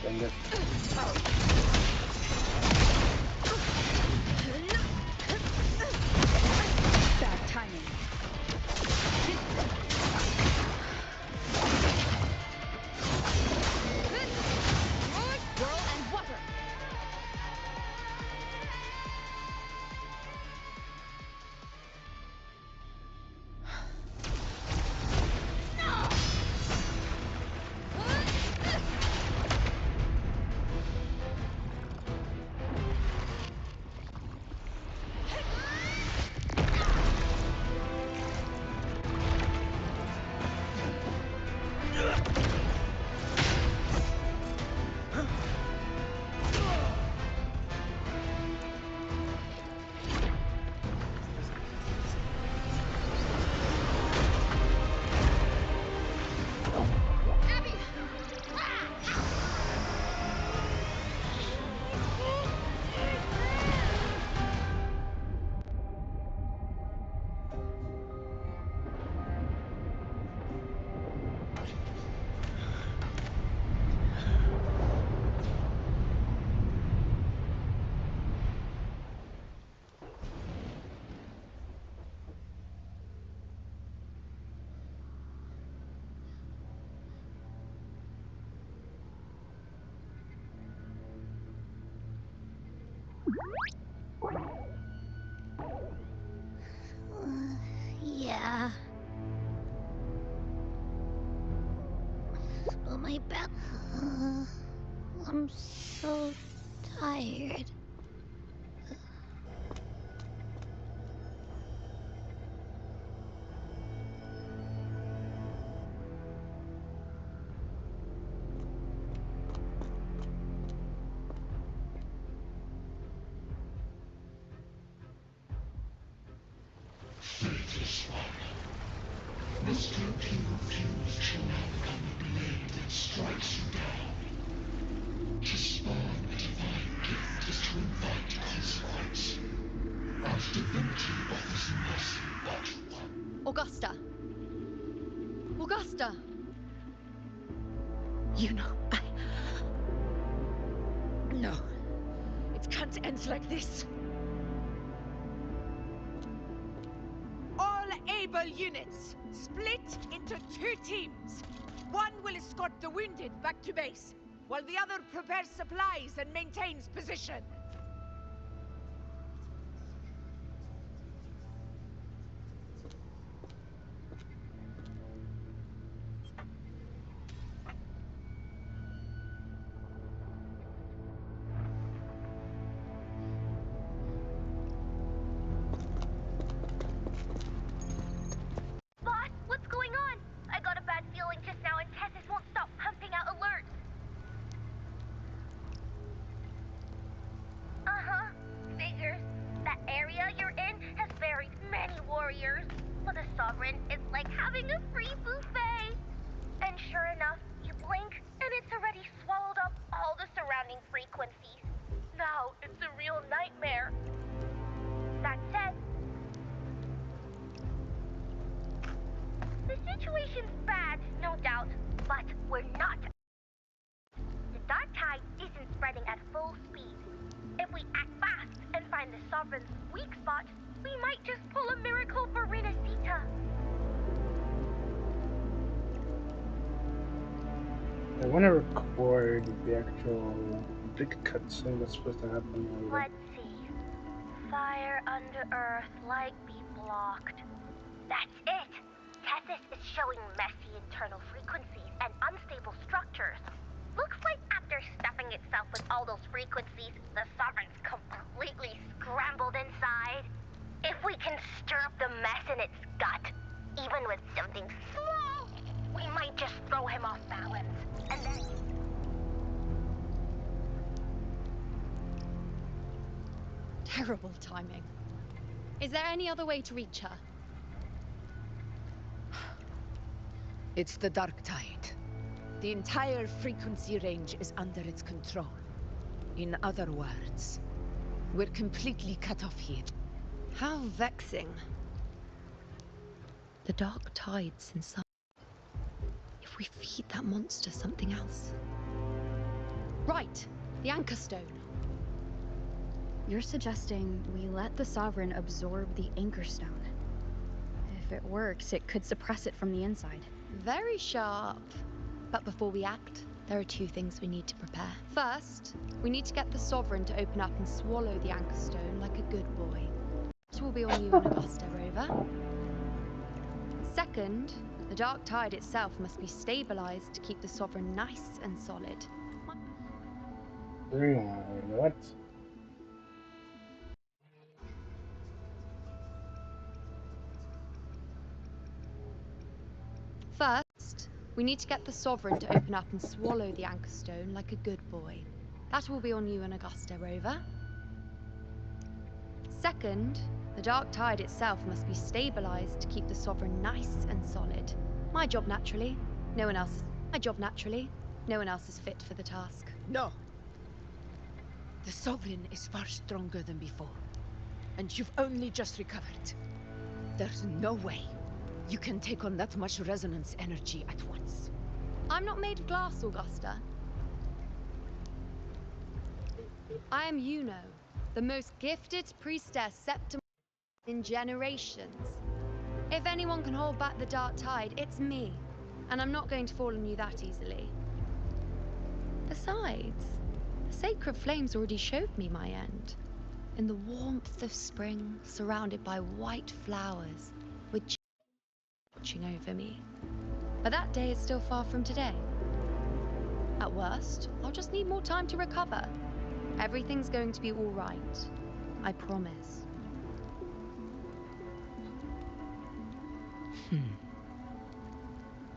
Dang it. Bad timing. Whirl and water! Yeah. But my back. I'm so tired. Fate is final. Must you refuse shall now become the blade that strikes you down. To spawn a divine gift is to invite consequence. And divinity offers mercy but one. Augusta! Augusta! You know, No. It can't end like this. All able units, split into 2 teams. One will escort the wounded back to base, while the other prepares supplies and maintains position. Boss, what's going on? I got a bad feeling just now and Tessus won't stop pumping out alerts. Uh-huh. Figures. That area you're in has buried many warriors. For the Sovereign, it's like having a free buffet. And sure enough, you blink, and it's already swallowed up all the surrounding frequencies. Now, it's a real nightmare. That said, the situation's bad, no doubt, but we're not. The dark tide isn't spreading at full speed. If we act fast and find the Sovereign's weak spot, we might just pull a miracle for Renacita. I want to record the actual big cutscene that's supposed to happen later. Let's see. Fire under earth, light be blocked. That's it! Tessus is showing messy internal frequencies and unstable structures. Looks like after stuffing itself with all those frequencies, the Sovereign's completely scrambled inside. If we can stir up the mess in its gut, even with something small, we might just throw him off balance. And then terrible timing. Is there any other way to reach her? It's the dark tide. The entire frequency range is under its control. In other words, we're completely cut off here. How vexing. The dark tide's inside. If we feed that monster something else. Right, the Anchor Stone. You're suggesting we let the Sovereign absorb the Anchor Stone. If it works, it could suppress it from the inside. Very sharp. But before we act, there are two things we need to prepare. First, we need to get the Sovereign to open up and swallow the Anchor Stone like a good boy. This will be on you and Augusta, Rover. Second, the dark tide itself must be stabilized to keep the Sovereign nice and solid. What? First, we need to get the Sovereign to open up and swallow the Anchor Stone like a good boy. That will be on you and Augusta, Rover. Second, the dark tide itself must be stabilized to keep the Sovereign nice and solid. My job, naturally. No one else is fit for the task. No! The Sovereign is far stronger than before. And you've only just recovered. There's no way you can take on that much resonance energy at once. I'm not made of glass, Augusta. I am Yuno, the most gifted priestess Septim in generations. If anyone can hold back the dark tide, it's me. And I'm not going to fall on you that easily. Besides, the sacred flames already showed me my end. In the warmth of spring, surrounded by white flowers, with watching over me. But that day is still far from today. At worst, I'll just need more time to recover. Everything's going to be all right. I promise.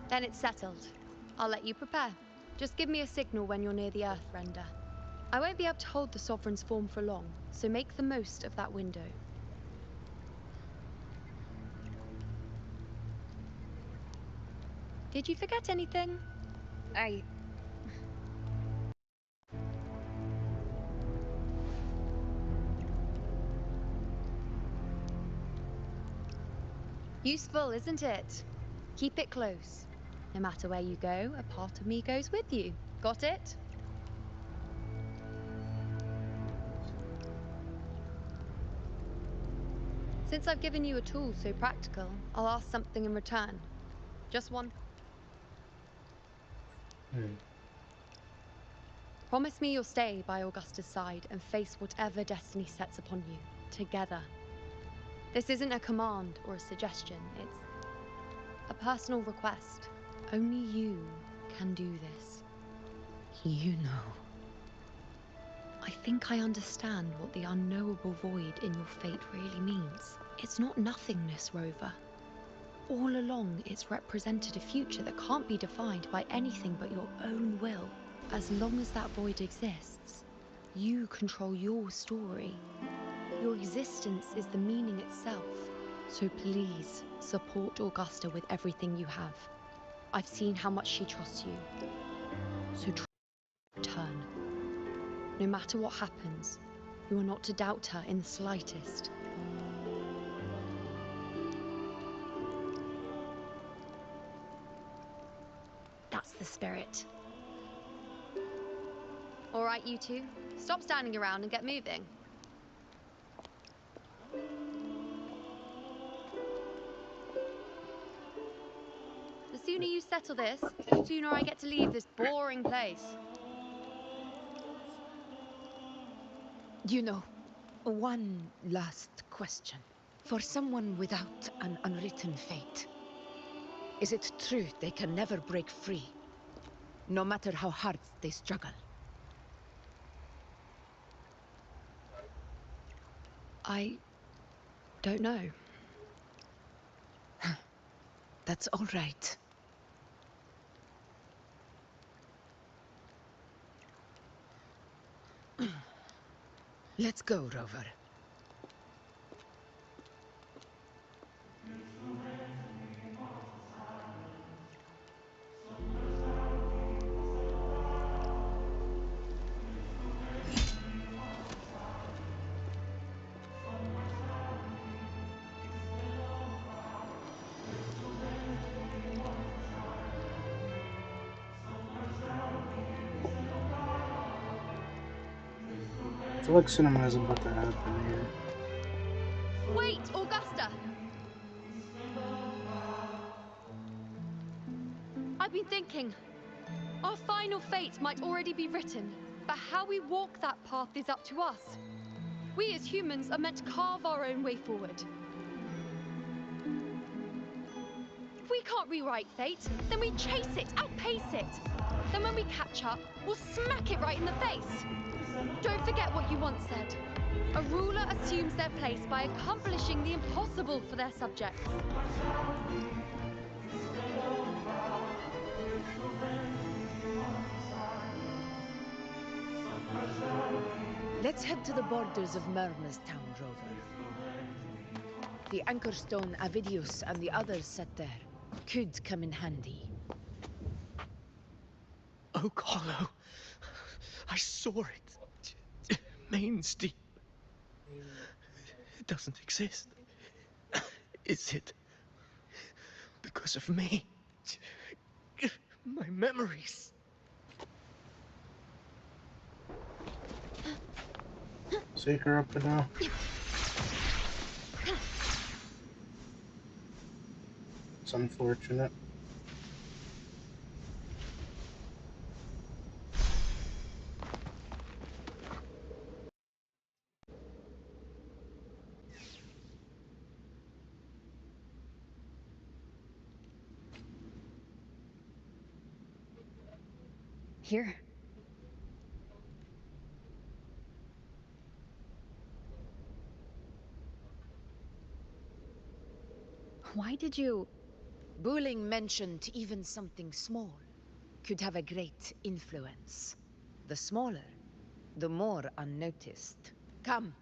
Then it's settled. I'll let you prepare. Just give me a signal when you're near the Earth Render. I won't be able to hold the Sovereign's form for long, so make the most of that window. Did you forget anything? Useful, isn't it? Keep it close. No matter where you go, a part of me goes with you. Got it? Since I've given you a tool so practical, I'll ask something in return. Just one. Promise me you'll stay by Augusta's side and face whatever destiny sets upon you, together. This isn't a command or a suggestion, it's a personal request. Only you can do this. You know. I think I understand what the unknowable void in your fate really means. It's not nothingness, Rover. All along, it's represented a future that can't be defined by anything but your own will. As long as that void exists, you control your story. Your existence is the meaning itself. So please, support Augusta with everything you have. I've seen how much she trusts you. So try to return. No matter what happens, you are not to doubt her in the slightest. That's the spirit. All right, you two. Stop standing around and get moving. The sooner you settle this, the sooner I get to leave this boring place. You know, one last question. For someone without an unwritten fate, is it true they can never break free, no matter how hard they struggle? I don't know. That's all right. Let's go, Rover. feel like cinema is about to happen here. Wait, Augusta! I've been thinking. Our final fate might already be written, but how we walk that path is up to us. We as humans are meant to carve our own way forward. If we can't rewrite fate, then we chase it, outpace it. Then when we catch up, we'll smack it right in the face. Don't forget what you once said. A ruler assumes their place by accomplishing the impossible for their subjects. Let's head to the borders of Murmur's town, Rover. The anchor stone Avidius and the others set there could come in handy. Oak Hollow. I saw it. Main's Deep. It doesn't exist. Is it because of me? My memories. See her up and down. It's unfortunate. Here. Why did you... Booling mentioned even something small could have a great influence. The smaller, the more unnoticed. Come,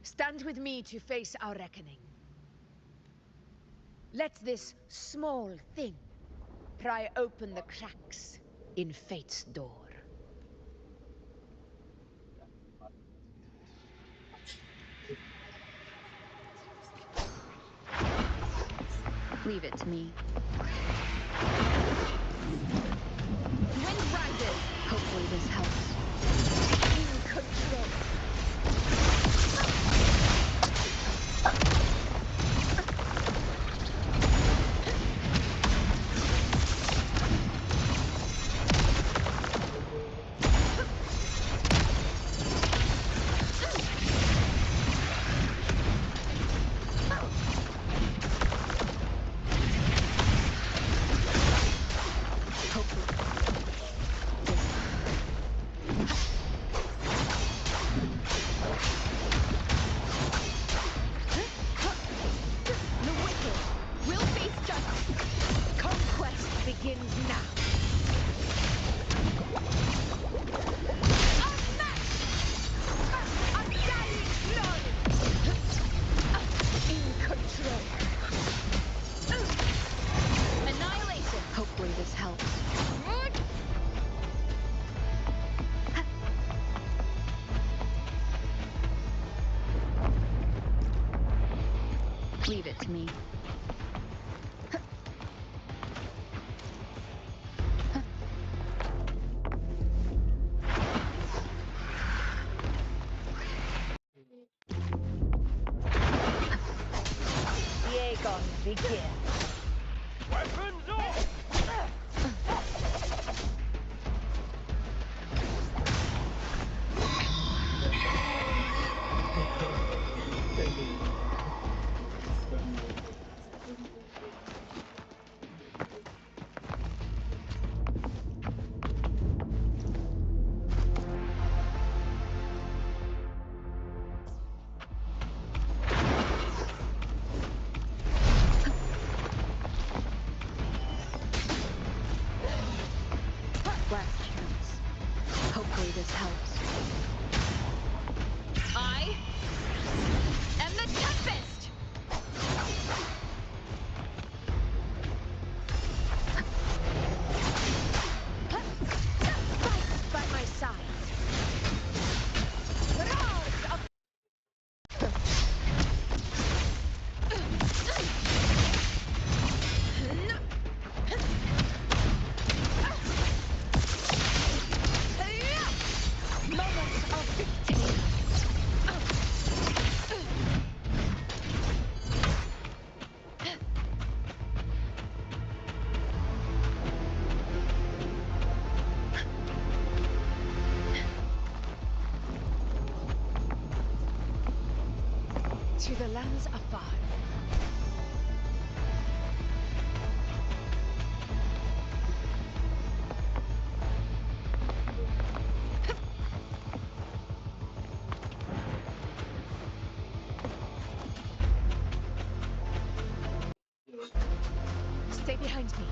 stand with me to face our reckoning. Let this small thing pry open the cracks in fate's door. Leave it to me. Wind rises! Hopefully this helps. In control. Leave it to me. Dagon, begin. Weapons off! Last chance. Hopefully this helps. I am the Tempest! Fight by my side. Roars of moments To the lands afar. Stay behind me.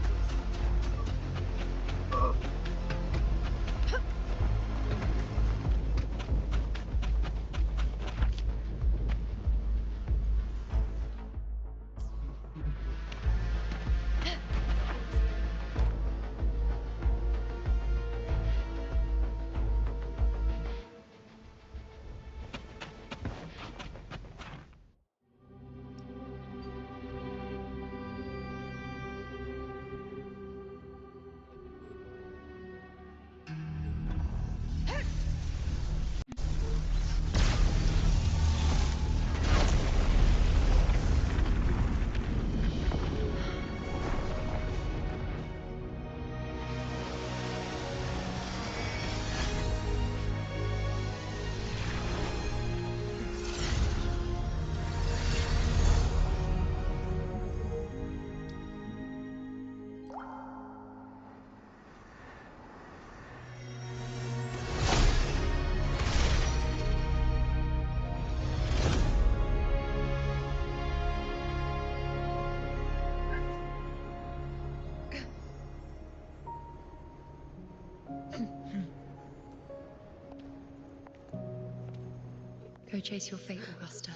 Go chase your fate, Augusta.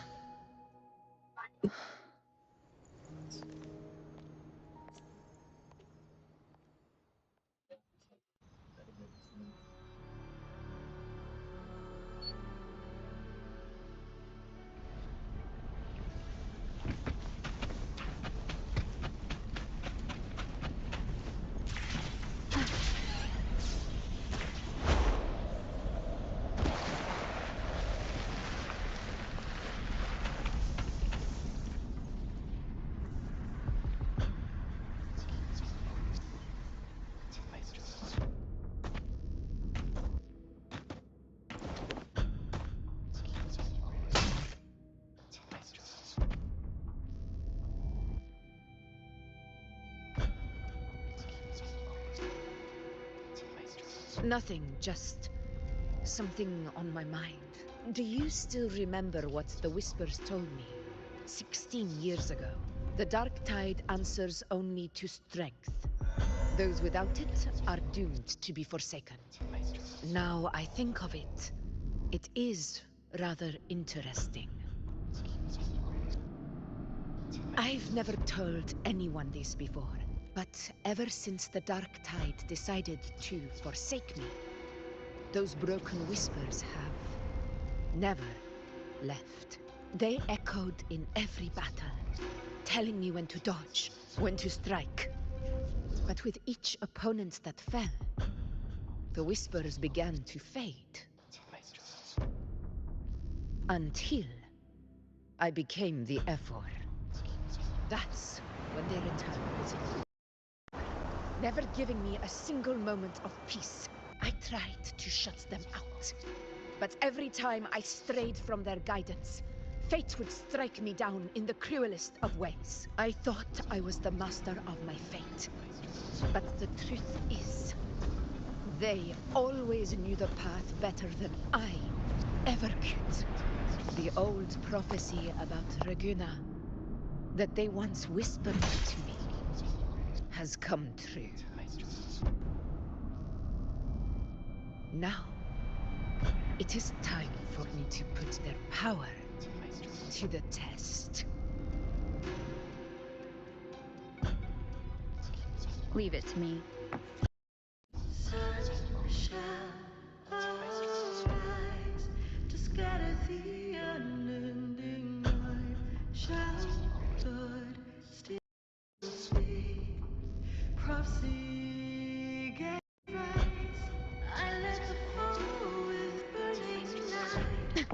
Nothing, just something on my mind. Do you still remember what the Whispers told me 16 years ago? The dark tide answers only to strength. Those without it are doomed to be forsaken. Now I think of it, it is rather interesting. I've never told anyone this before, but ever since the dark tide decided to forsake me, those broken whispers have never left. They echoed in every battle, telling me when to dodge, when to strike. But with each opponent that fell, the whispers began to fade. Until I became the Ephor. That's when they returned. Never giving me a single moment of peace. I tried to shut them out. But every time I strayed from their guidance, fate would strike me down in the cruelest of ways. I thought I was the master of my fate. But the truth is, they always knew the path better than I ever could. The old prophecy about Reguna, that they once whispered to me, has come true. Now, it is time for me to put their power to the test. Leave it to me. Sun shall arise to scatter the unending night. Shall blood still speak? Prophecy gave rise. I let the fall with burning night.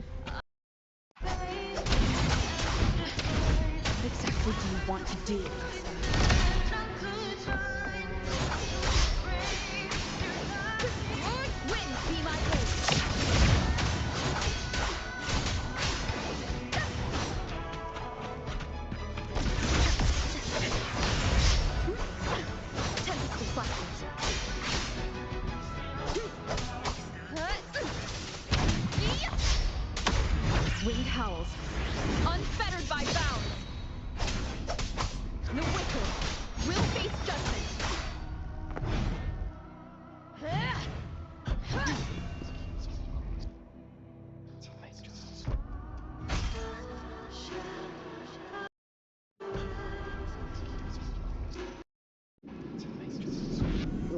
What exactly do you want to do, Augusta? Wind be my aid.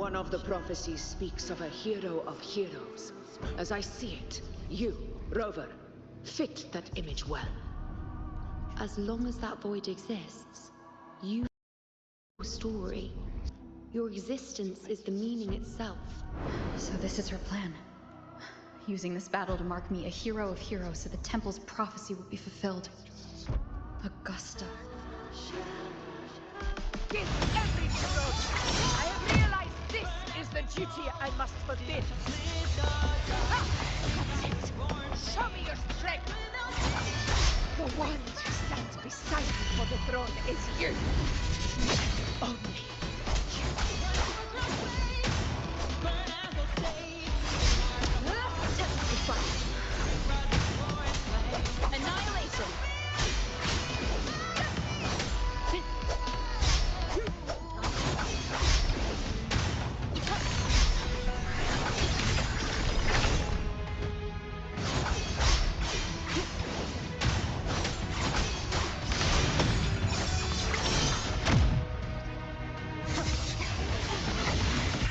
One of the prophecies speaks of a hero of heroes. As I see it, you, Rover, fit that image well. As long as that void exists, you your story. Your existence is the meaning itself. So this is her plan. Using this battle to mark me a hero of heroes so the temple's prophecy will be fulfilled. Augusta. Give everything, Rover! I have realized this is the duty I must fulfill. That's it! Show me your strength! The one who stands beside me for the throne is you! Only you. Testify. Annihilation!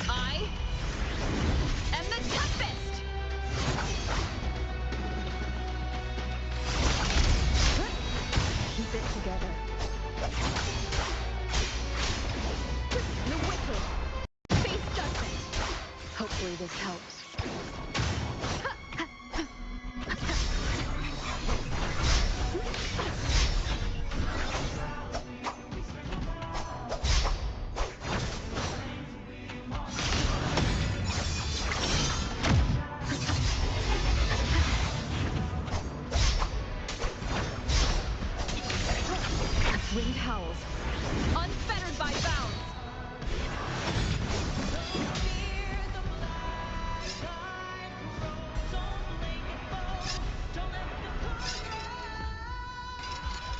I am the Tempest! Keep it together. The Wicked! Face judgment! Hopefully this helps. Wind howls. Unfettered by bounds!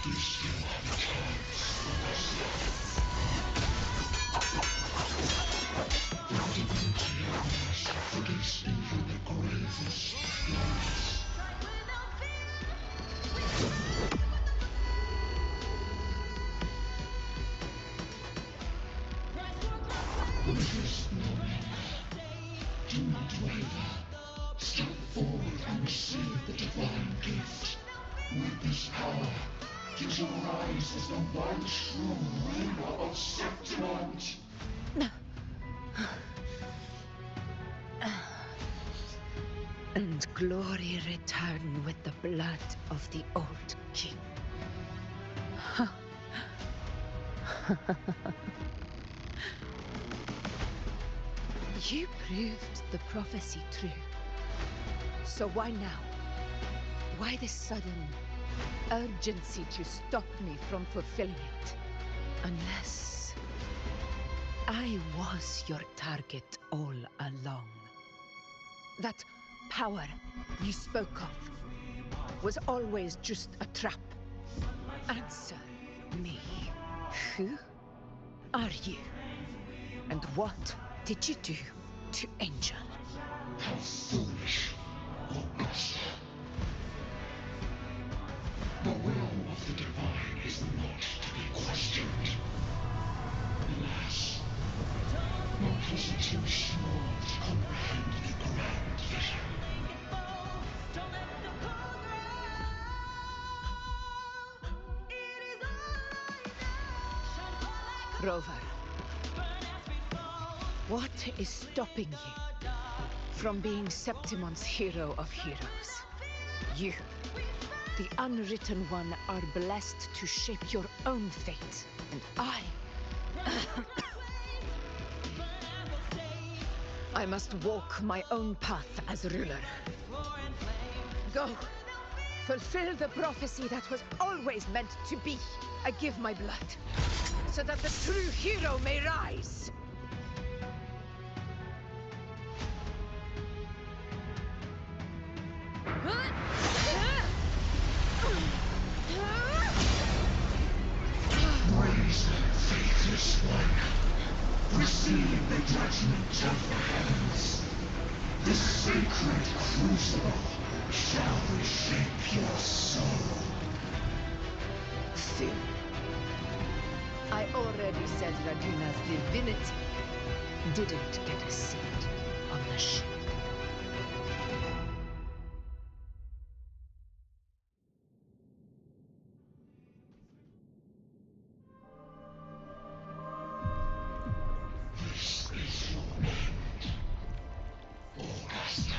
You still have a chance for yourself. The divinity of this forgets even the gravest lies. With this no longer. Do not waver. Step forward and receive the divine gift. With this power, you shall rise as the one true ruler of Septimont. And glory return with the blood of the old king. You proved the prophecy true. So why now? Why this sudden urgency to stop me from fulfilling it? Unless I was your target all along. That power you spoke of was always just a trap. Answer me. Who are you? And what did you do to Angel? How foolish, Augusta. The will of the divine is not to be questioned. Alas, your puzzle too small to comprehend the grand vision. Rover, what is stopping you from being Septimon's hero of heroes? You, the unwritten one, are blessed to shape your own fate. And I must walk my own path as ruler. Go, fulfill the prophecy that was always meant to be. I give my blood, so that the true hero may rise. Rise, faithless one. Receive the judgment of the heavens. The sacred crucible shall reshape your soul. Fool. I already said Raguna's divinity didn't get a seat on the ship. This is your moment, Augusta.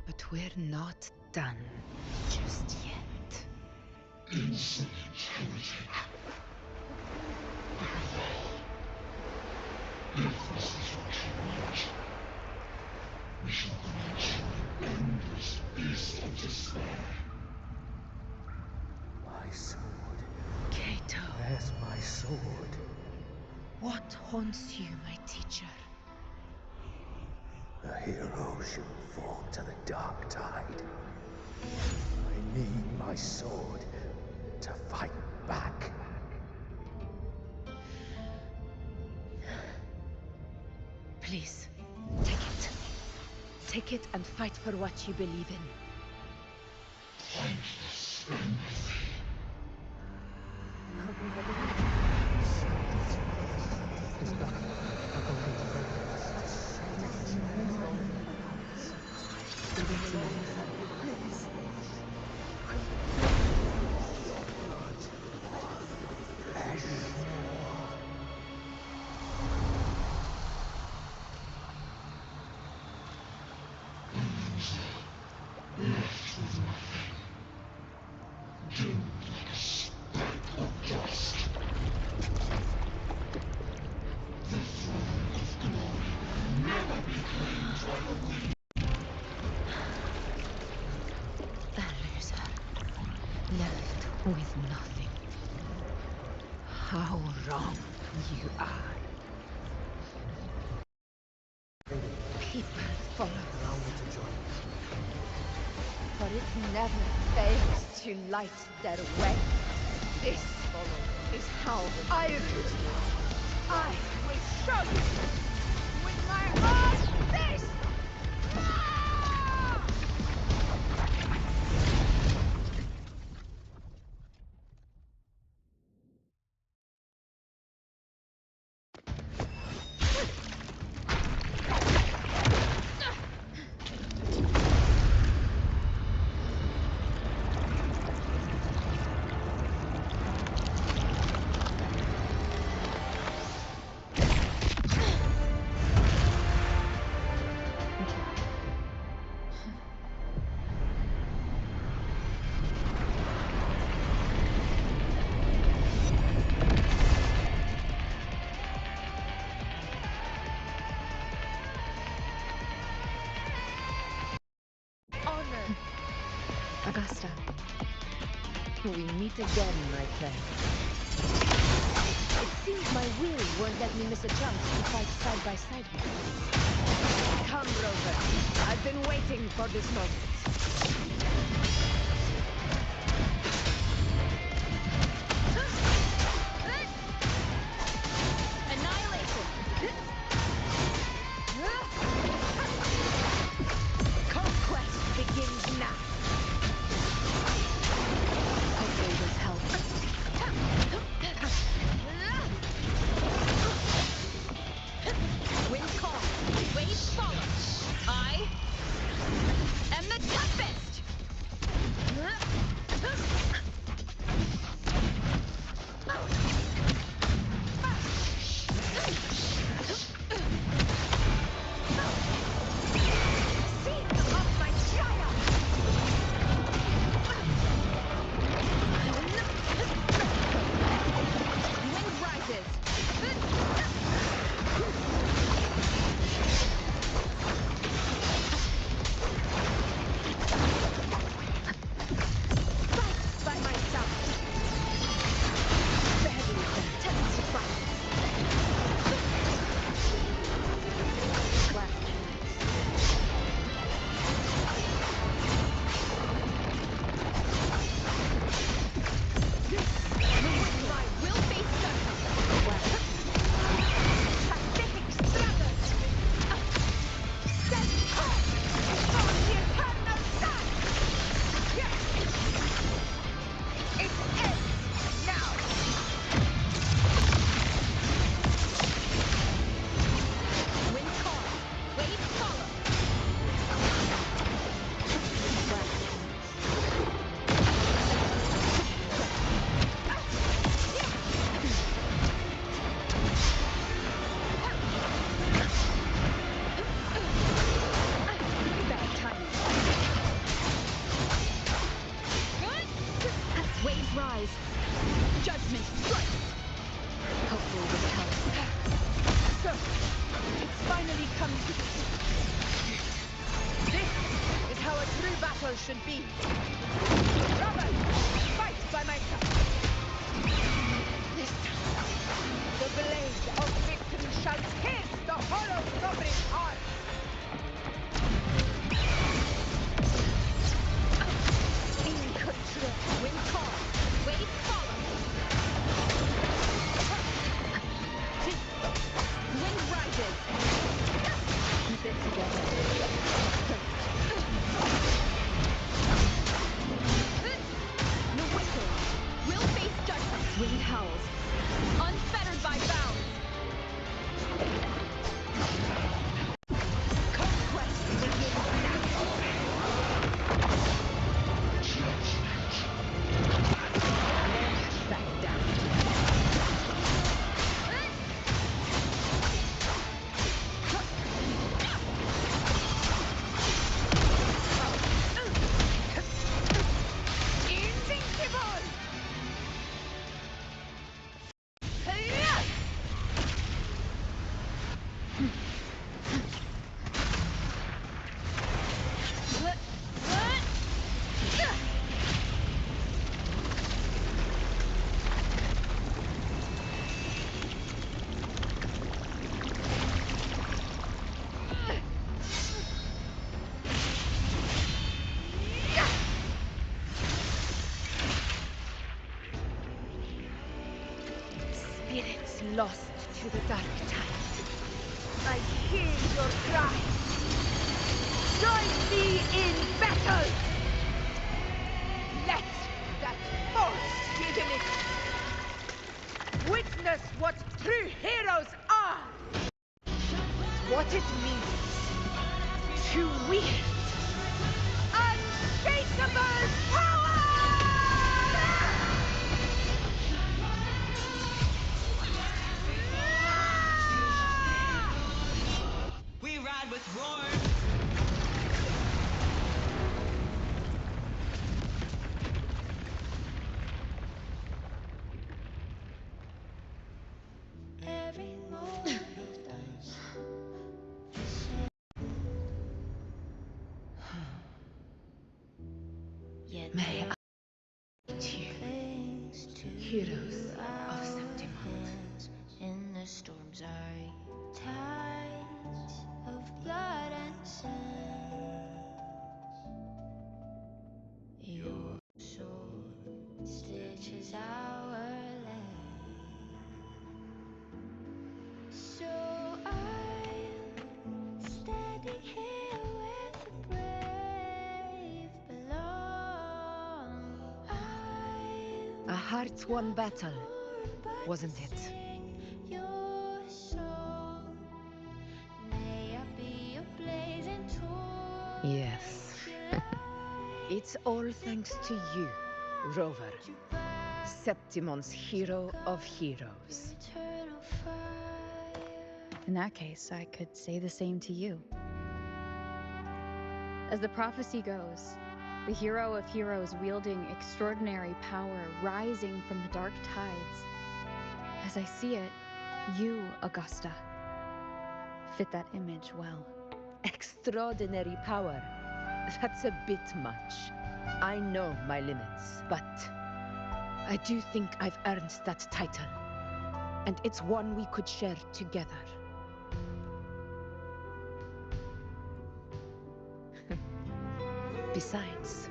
But we're not done just yet. Insolent heretic. If this is what you want, we shall grant you endless peace of despair. My sword. Cato, Where's my sword? what haunts you, my teacher? A hero should fall to the dark tide. I need my sword to fight back. Please, take it. Take it and fight for what you believe in. Thankless empathy. Left with nothing. Doomed like a speck of dust. The throne of glory will never be claimed by the weak. A loser, left with nothing. How wrong you are. People follow us, for it never fails to light their way. This is how I will show you with my own fist! Augusta, we meet again, my friend. It seems my will won't let me miss a chance to fight side by side with you. Come, Rover. I've been waiting for this moment. Annihilation! Conquest begins now. Hopefully this helps. Wind calm, waves follow. I am the Tempest! should be. Robert, fight by my side. This time, the blade of victory shall pierce the hollow sovereign's heart. In control, when called, wait follows. Wind rises. Keep it together. The whistle will face judgment. Wind howls, unfettered by bounds. Conquest begins now. Never back down. Invincible! Spirits lost to the dark tide. I hear your cries. Join me in battle! Let that force give it. Witness what true heroes are! What it means to wield unshakable power! We ride with roar. Every moment does. May I meet you, heroes of Septimont. In the storms are tides of blood and sand. Your sword stitches our land. So I'm standing here where the brave belong. A hard-won battle, wasn't it? Your song, may I be a blazing torch. Yes. It's all thanks to you, Rover. Septimon's hero of heroes. Eternal fire. In that case, I could say the same to you. As the prophecy goes, the hero of heroes wielding extraordinary power rising from the dark tides. As I see it, you, Augusta, fit that image well. Extraordinary power. That's a bit much. I know my limits, but I do think I've earned that title. And it's one we could share together. Besides,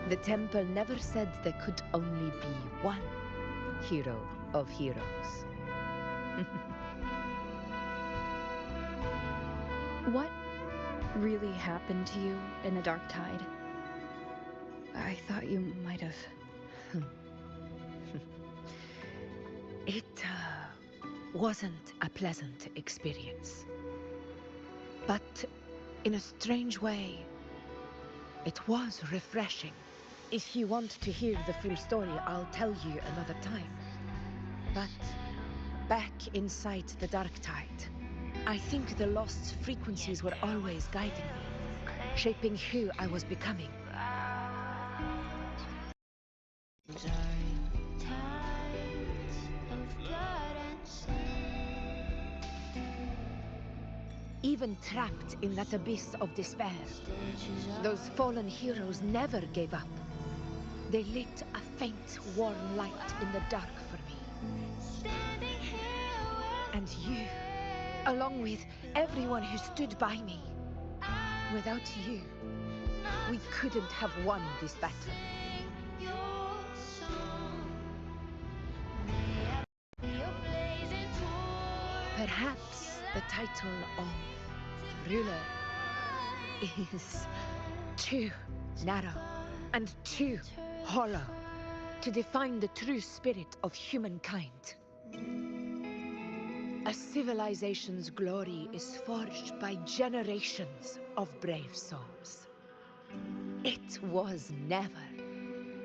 the temple never said there could only be one hero of heroes. What really happened to you in the dark tide? I thought you might have. It wasn't a pleasant experience. But in a strange way, it was refreshing. If you want to hear the full story, I'll tell you another time. But back inside the dark tide, I think the lost frequencies were always guiding me, shaping who I was becoming. even trapped in that abyss of despair, those fallen heroes never gave up. They lit a faint, warm light in the dark for me. And you, along with everyone who stood by me. Without you, we couldn't have won this battle. Perhaps the title of ruler is too narrow and too hollow to define the true spirit of humankind. A civilization's glory is forged by generations of brave souls. It was never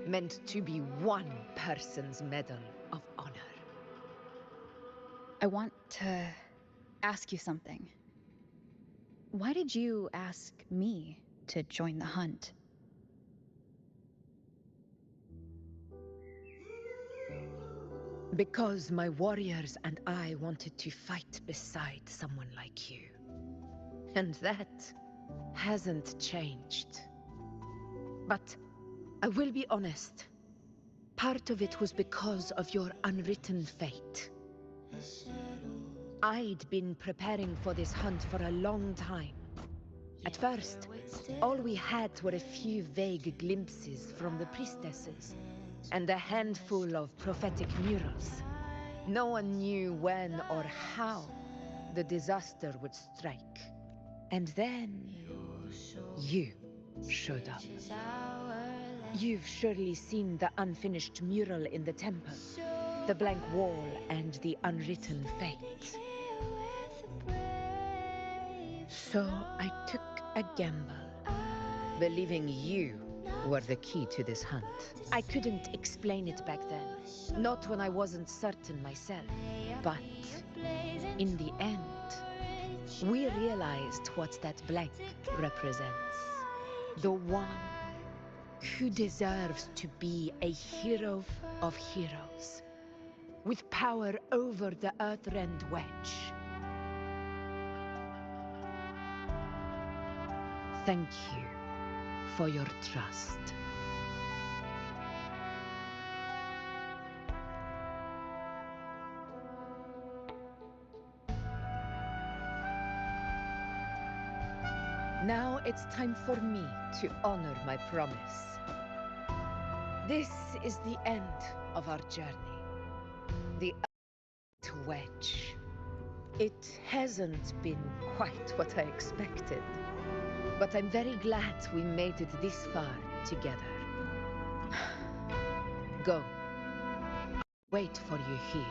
meant to be one person's medal of honor. I want to ask you something. Why did you ask me to join the hunt? Because my warriors and I wanted to fight beside someone like you. And that hasn't changed. But I will be honest. Part of it was because of your unwritten fate. I'd been preparing for this hunt for a long time. At first, all we had were a few vague glimpses from the priestesses, and a handful of prophetic murals. No one knew when or how the disaster would strike. And then you showed up. You've surely seen the unfinished mural in the temple, the blank wall and the unwritten fate. So I took a gamble, believing you were the key to this hunt. I couldn't explain it back then, not when I wasn't certain myself. But in the end, we realized what that blank represents. The one who deserves to be a hero of heroes, with power over the Earthrend Wedge. Thank you for your trust. Now it's time for me to honor my promise. This is the end of our journey. The Earth Wedge. It hasn't been quite what I expected, but I'm very glad we made it this far together. Go. Wait for you here.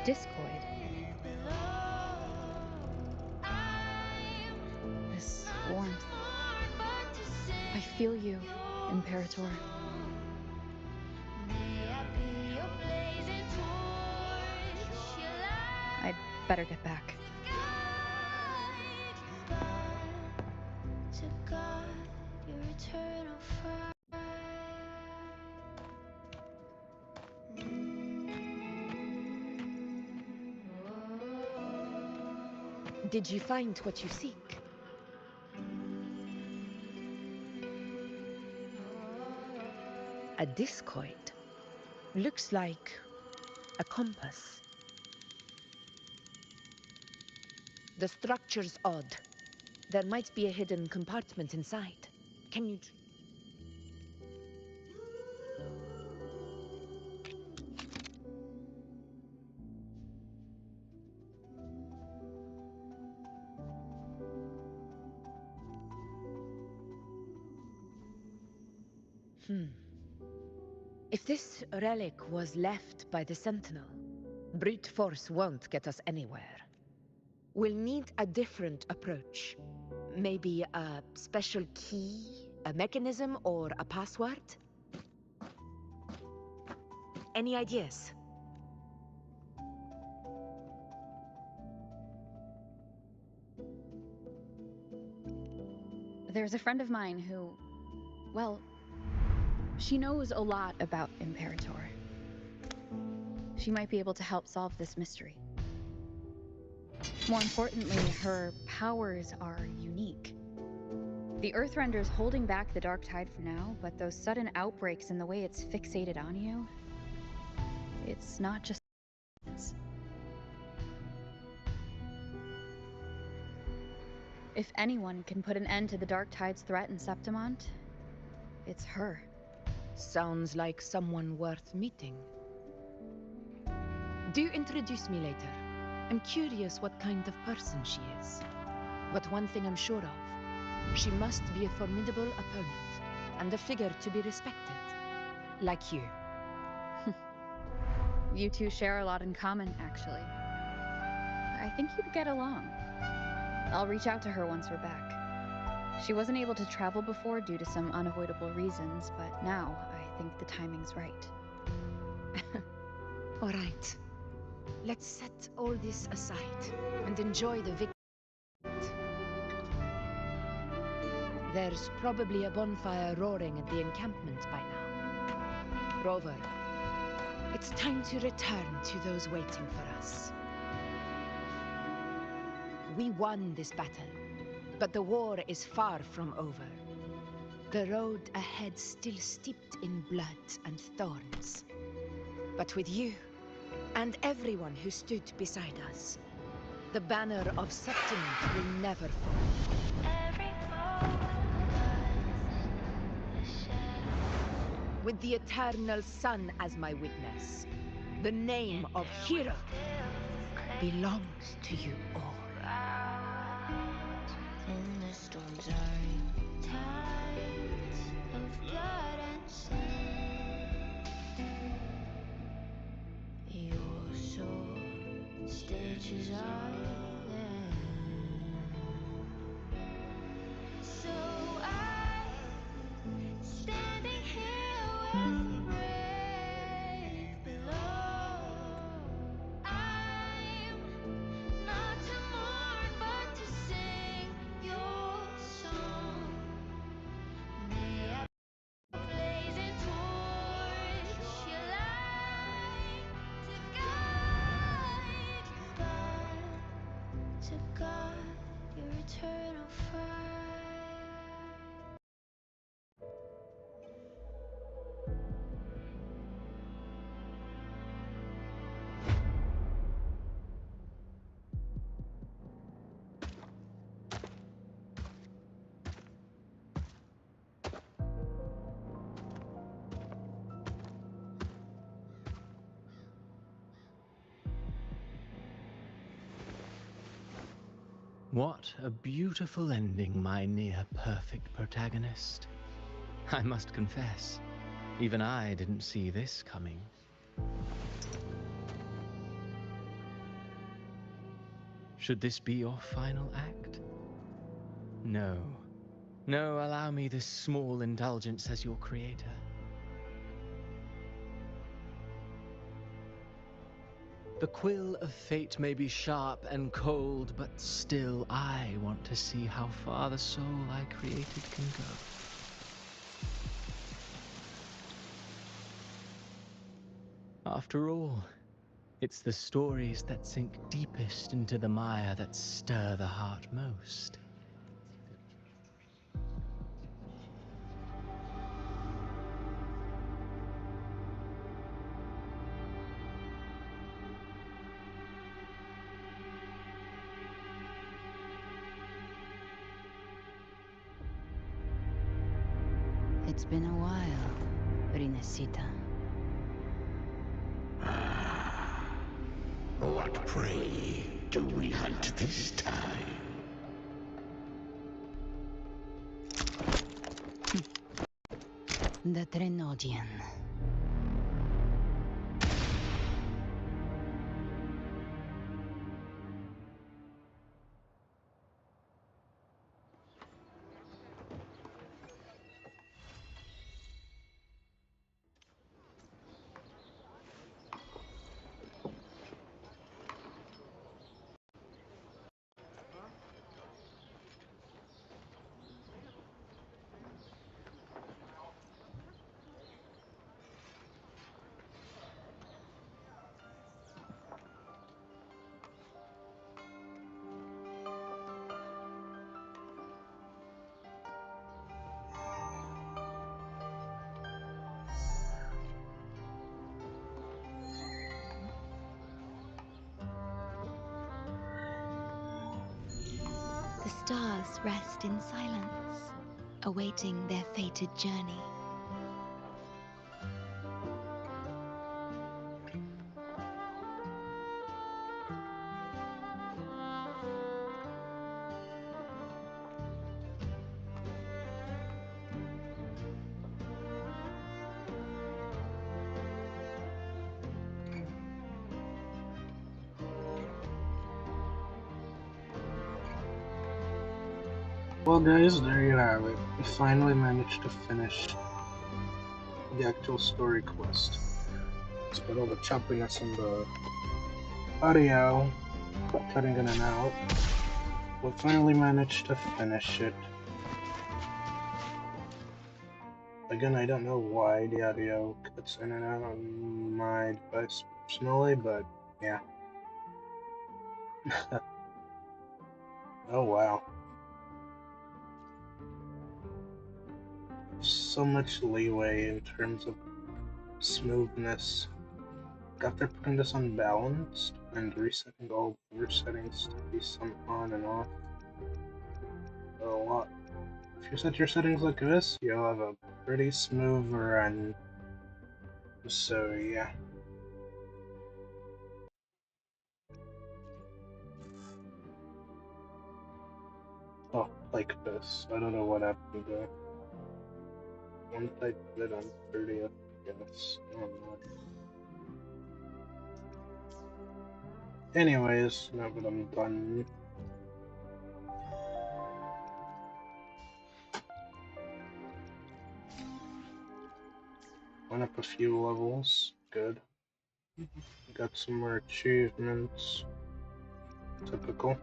Discoid. This warmth. I feel you, Imperator. I'd better get back. Did you find what you seek? A discoid. Looks like a compass. The structure's odd. There might be a hidden compartment inside. Can you... If this relic was left by the Sentinel, brute force won't get us anywhere. We'll need a different approach. Maybe a special key, a mechanism, or a password? Any ideas? There's a friend of mine who, well, she knows a lot about Imperator. She might be able to help solve this mystery. More importantly, her powers are unique. The Earthrender's holding back the dark tide for now, but those sudden outbreaks and the way it's fixated on you, it's not just... If anyone can put an end to the dark tide's threat in Septimont, it's her. Sounds like someone worth meeting. Do introduce me later. I'm curious what kind of person she is. But one thing I'm sure of, she must be a formidable opponent, and a figure to be respected. Like you. You two share a lot in common, actually. I think you'd get along. I'll reach out to her once we're back. She wasn't able to travel before due to some unavoidable reasons, but now I think the timing's right. All right. Let's set all this aside and enjoy the victory. There's probably a bonfire roaring at the encampment by now. Rover, it's time to return to those waiting for us. We won this battle, but the war is far from over. The road ahead still steeped in blood and thorns. But with you, and everyone who stood beside us, the banner of Septimont will never fall. With the eternal sun as my witness, the name of hero belongs to you all. And the storms are tides of blood and sin. Your sword stitches island. So I'm standing here with the brave below. I'm not to mourn, but to sing your song. May I blazing torch your light to guide your eternal fight. What a beautiful ending, my near-perfect protagonist. I must confess, even I didn't see this coming. Should this be your final act? No. No, allow me this small indulgence as your creator. The quill of fate may be sharp and cold, but still I want to see how far the soul I created can go. After all, it's the stories that sink deepest into the mire that stir the heart most. It's been a while, Rinesita. What prey do we hunt this time? The Trenodian. The stars rest in silence, awaiting their fated journey. Well guys, there you have it. We finally managed to finish the actual story quest. Despite all the choppiness in the audio, cutting in and out, we finally managed to finish it. Again, I don't know why the audio cuts in and out on my device personally, but yeah. Oh wow. So much leeway in terms of smoothness. After putting this on balanced and resetting all your settings to be some on and off, a lot. If you set your settings like this, you'll have a pretty smooth run. So yeah. Oh, like this. I don't know what happened there. Once I did it on 30th, I guess. I don't know. Anyways, now that I'm done, went up a few levels. Good. Got some more achievements. Typical.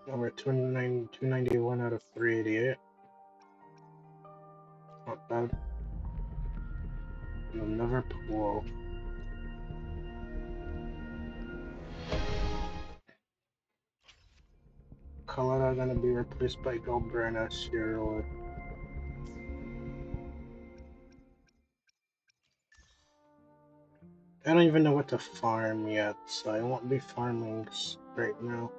Now we're 291 out of 388. Not bad. And another pool. Colorado gonna be replaced by Galbrana Sierra. I don't even know what to farm yet, so I won't be farming right now.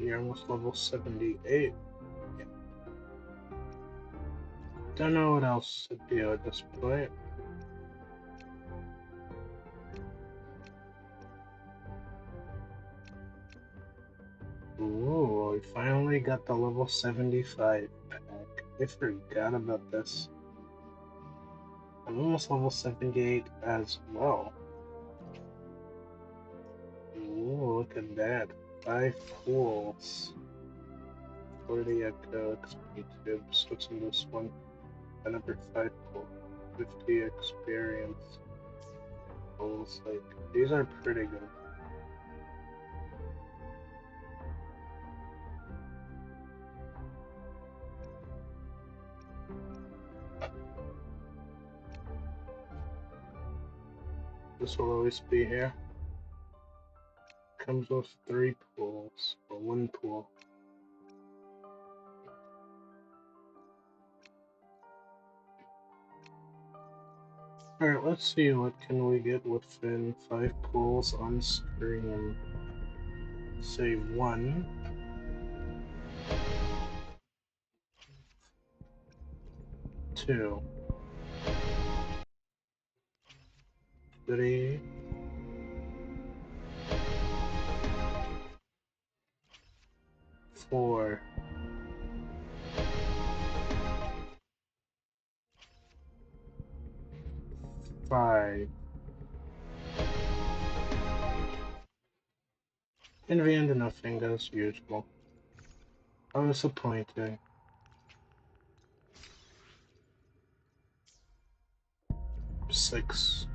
You're almost level 78. Yeah. Don't know what else to do at this point. Ooh, we finally got the level 75 pack. I forgot about this. I'm almost level 78 as well. Ooh, look at that. 5 pools. 40 echo XP tubes. What's in this one? Another 5 pool. 50 experience. Pools. Like, these are pretty good. This will always be here. Comes with 3 pools, or 1 pool. Alright, let's see what can we get within 5 pools on screen. Say 1. 2. 3. 4. 5. In the end, nothing as usual. How disappointing. 6.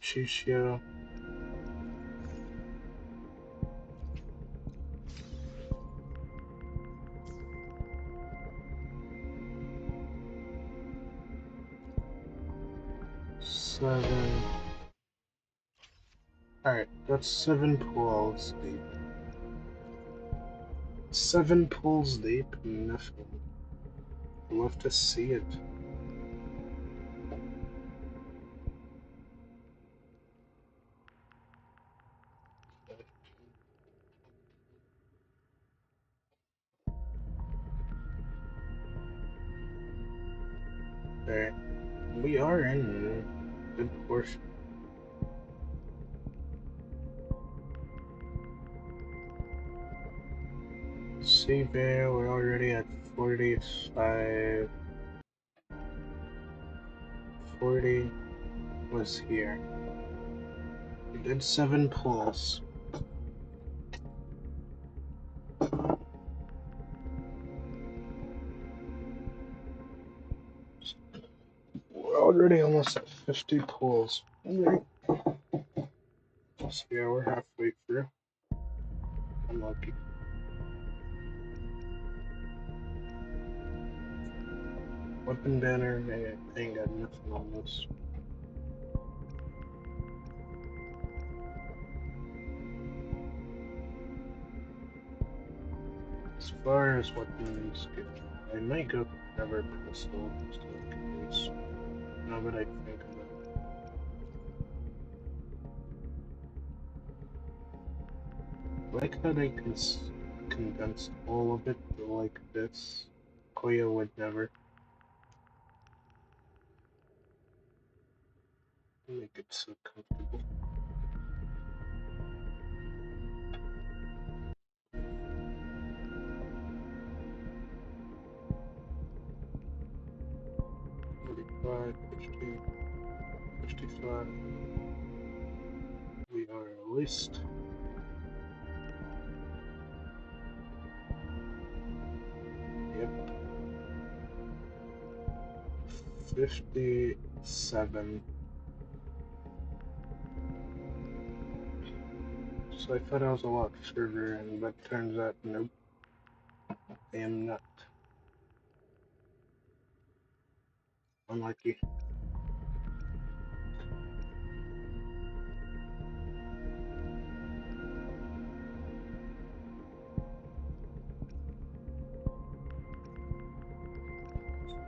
Shishio. 7. Alright, that's 7 pools deep. 7 pools deep, nothing. Love to see it. Alright, we are in a good portion. See there, we're already at 45. 40 was here. We did 7 pulls. We're already almost at 50 pulls. So yeah, we're halfway through. Unlucky. Weapon banner, I ain't got nothing on this. As far as weapons go, I might go Never Pistol just in case. Now that I think about it. I like how they condensed all of it like this. Koya would never make it so comfortable. Forty-five, 50, 55. We are released. Yep. 57. So I thought I was a lot further in, but turns out nope. I am not. Unlucky.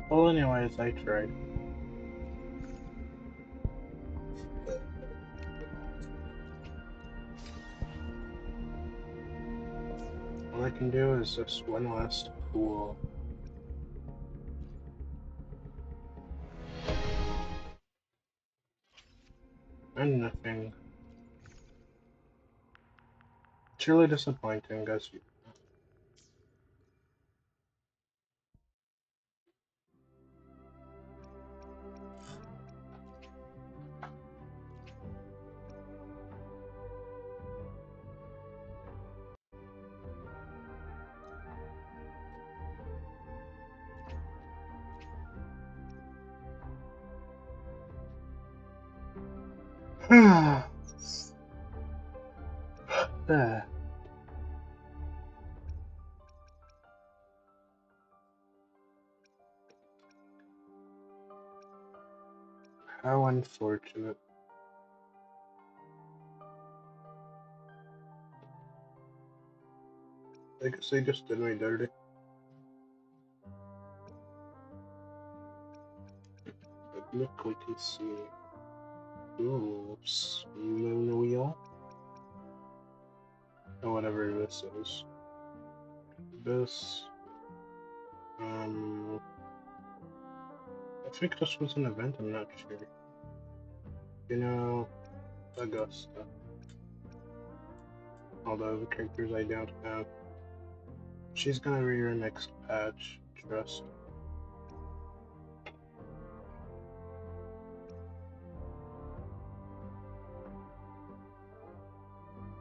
Well, anyways, I tried. All I can do is just one last pool. And nothing. truly disappointing, guys. How unfortunate. I guess they just did me dirty. But look, we can see. Ooh, moon wheel. Or whatever this is. This. I think this was an event, I'm not sure. You know, Augusta. Although the characters I don't have. She's gonna be your next patch, trust.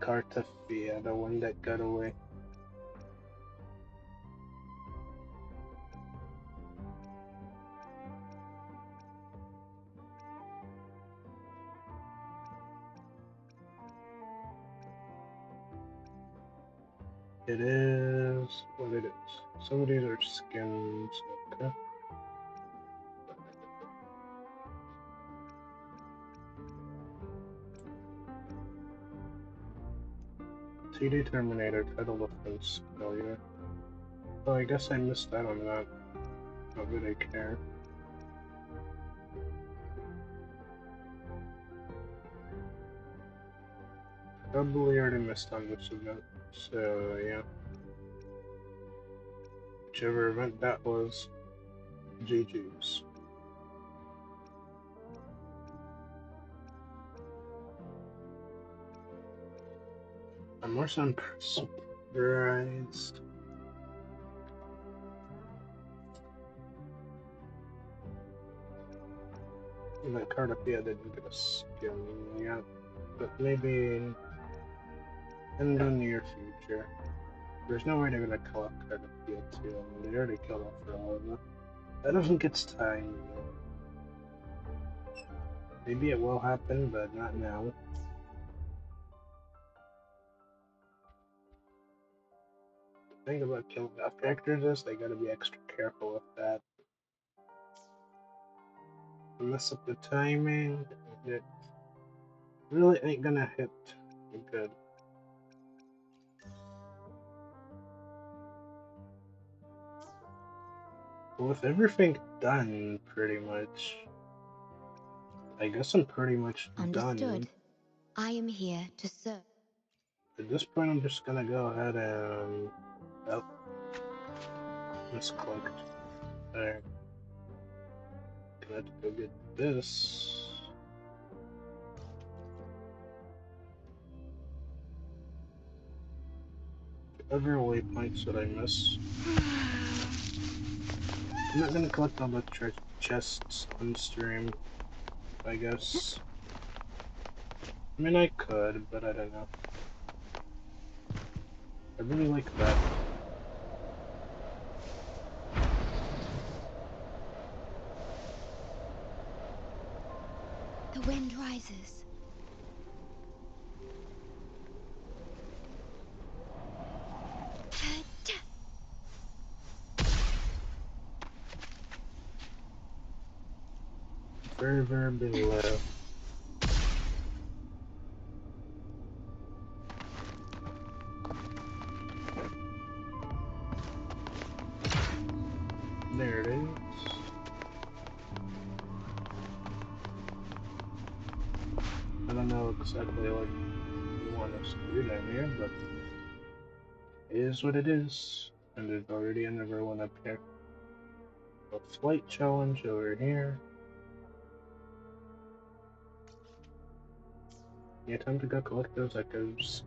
Cartafia, the one that got away. It is what it is. Some of these are skins, okay. 2D Terminator, title defense failure. Oh, I guess I missed out on that. Not that I care. Probably already missed on this event, so yeah. Whichever event that was, GG's. I'm more so surprised. That Cartapia didn't get a skin yet, but maybe in the near future. There's no way they're gonna kill off Cartapia too. I mean, they already killed off Roma. I don't think it's time yet. Maybe it will happen, but not now. The thing about killing off characters is they gotta be extra careful with that. Mess up the timing, it really ain't gonna hit good. With everything done, pretty much, I guess I'm pretty much Understood. done. I am here to serve. At this point, I'm just gonna go ahead and misclicked. There. Gonna have to go get this. Other waypoints that I miss. I'm not gonna collect all the chests on stream, I guess. I mean, I could, but I don't know. I really like that. The wind rises. Further below. There it is. I don't know exactly what you want us to do down here, but it is what it is. And there's already another one up here. A flight challenge over here. Yeah, time to go collect those echoes.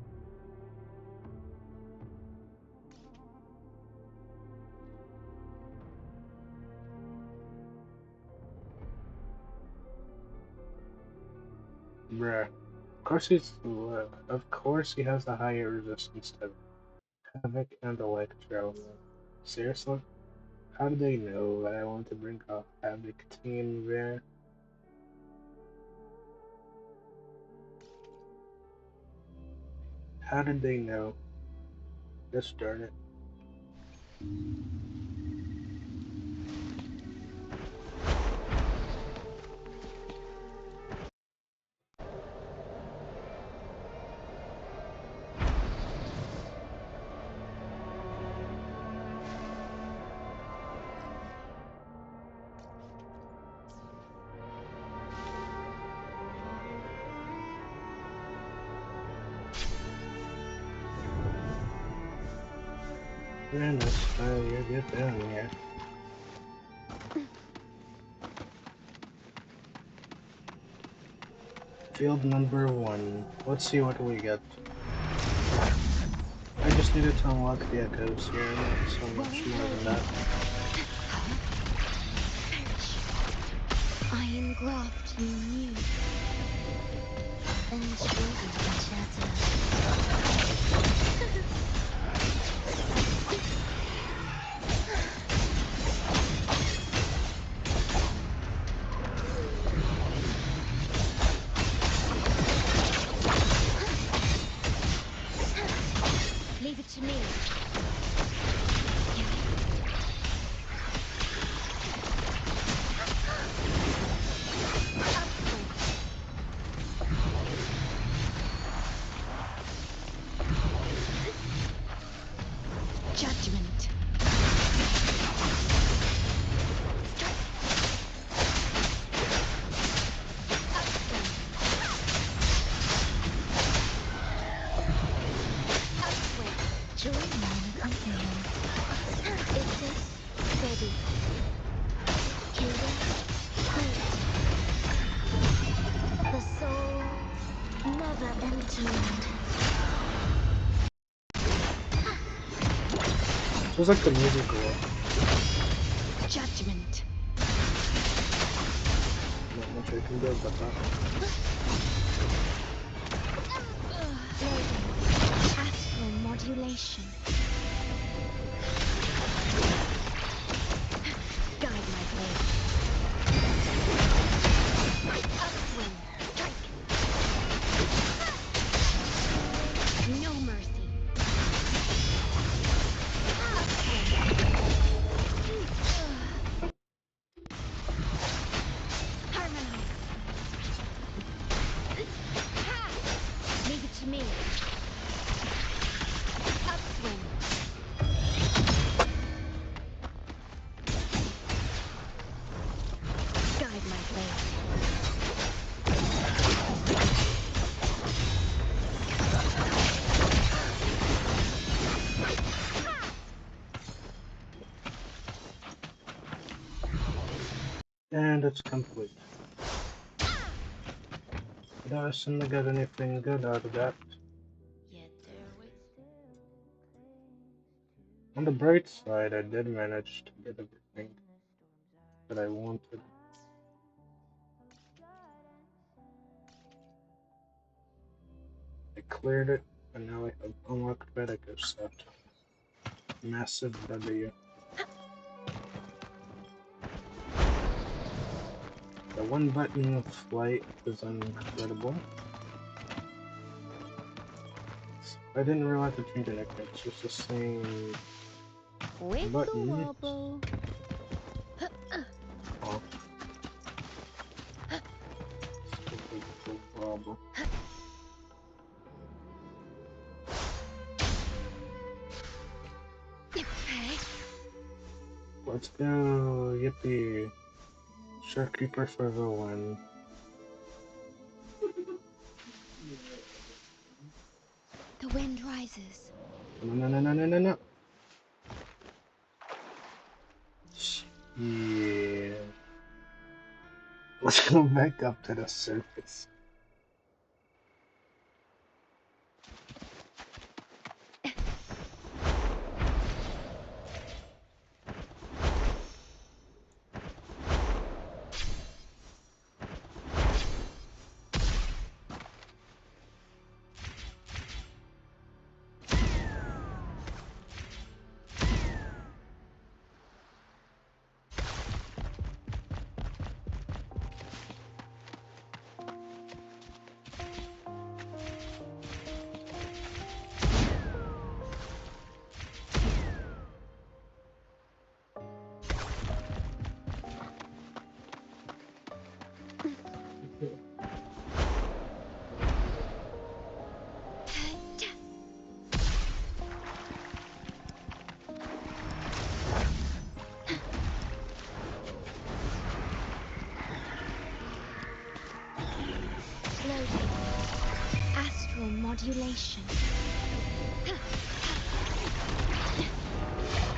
Bruh. Of course he has the higher resistance to Havoc and Electro. Seriously? How do they know that I want to bring a Havoc team there? How did they know? Just darn it. And that's how you get down here. Field number 1. Let's see what we get. I just needed to unlock the echoes here, not so much more than that. Iron graft you knew. Then surely can shatter. Leave it to me. Judgment. Joy minor companion. Isis, ready. Cadence, great. The soul never entombed. Feels like the musical. Judgment. Not much I can do about that. Astral modulation. Guide my blade. Upswing. Strike. No mercy. Harmonize. Leave it to me. Upswing. Guide my blade. And it's complete. Did I assume I got anything good out of that? On the bright side, I did manage to get everything that I wanted. I cleared it, and now I have unlocked Vedica set. Massive W. The one button of flight is incredible. I didn't realize to change anything, it's just the same button. Wobble. Oh. Stupid wobble. Let's go, yippee. Shopkeeper for the win. The wind rises. No. Yeah. Let's go back up to the surface. Floating. Astral modulation.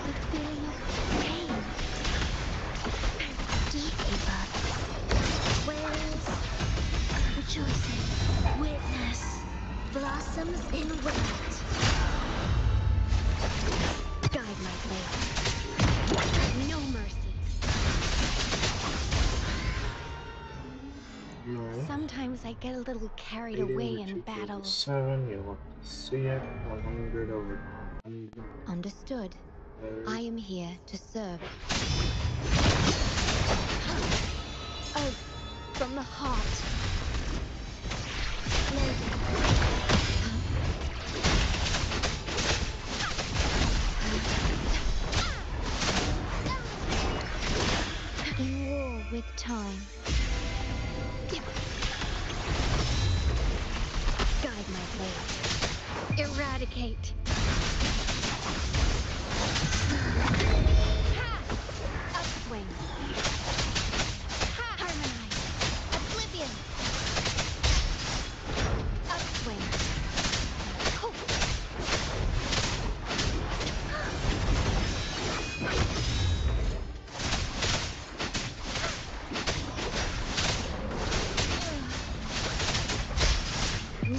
The feeling of pain. Deeply burned. Whales, the chosen witness, blossoms in wind. Guide my way. No mercy. No. Sometimes I get a little carried 80 away over in battles. 247, you'll love to see it. 100 over 100. Understood. I am here to serve. Oh, from the heart. In war with time. Guide my blade. Eradicate. Upswing. Harmonize. Oblivion. Upswing.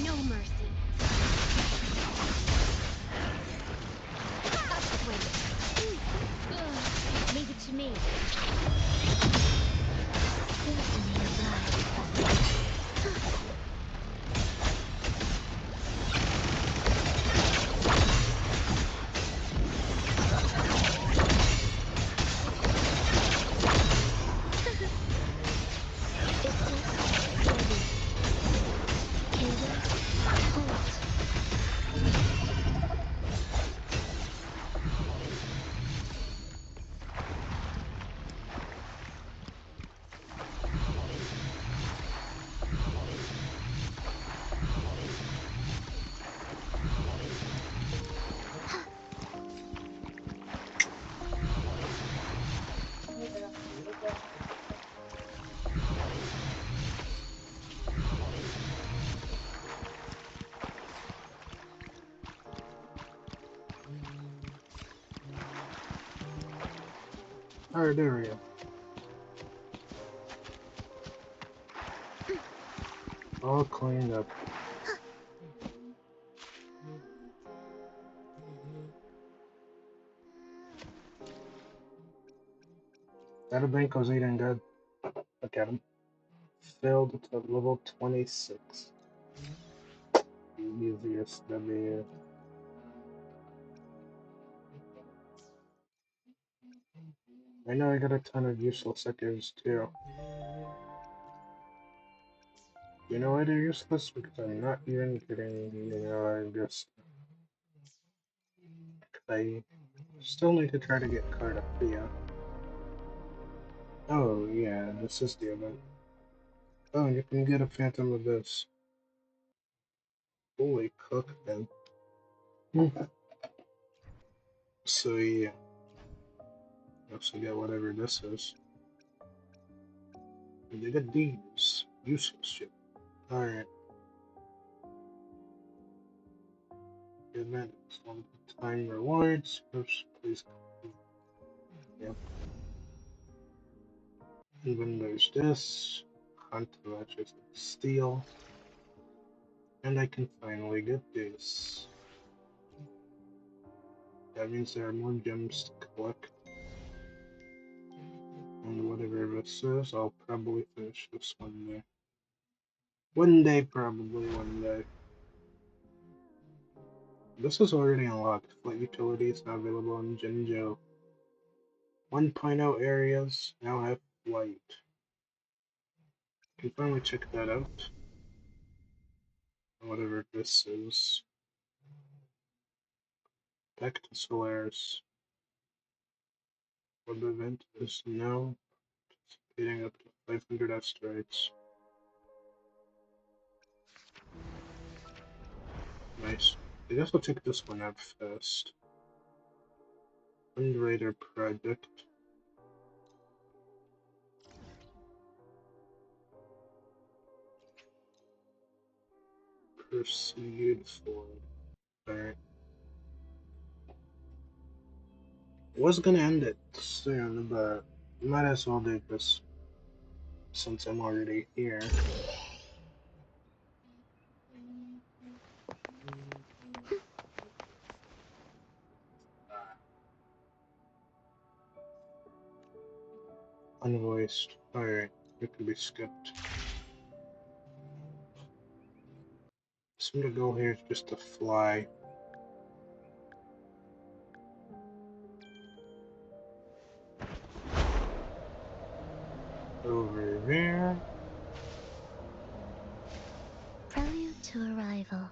No mercy. Upswing. Leave it to me. Seasoning blood. Alright, there we go. All cleaned up. Databanko's eating good. Look at him. Filled to level 26. The easiest W. I know I got a ton of useless seconds too. You know why they're useless? Because I'm not even getting, I'm just... I still need to try to get Cardathea. Oh yeah, this is the event. Oh, you can get a Phantom of this. Holy cook, then. So yeah. Also get whatever this is. And they got these. Useless shit. Alright. Event. Time rewards. Oops, please. Yep. And then there's this. Hunt matches steel. And I can finally get this. That means there are more gems to collect. And whatever this is, I'll probably finish this one day. One day, probably one day. This is already unlocked. Flight utilities now available in Jinzhou. 1.0 areas now have flight. Can finally check that out. Whatever this is. Back to Solaris. Web event is now Getting up to 500 asteroids. Nice. I guess I'll check this one out first. Underwriter project. Proceed forward. Alright. Was gonna end it soon, but might as well do this since I'm already here. Unvoiced. Alright, it can be skipped. So I'm gonna go here just to fly. Over there. Prelude to arrival.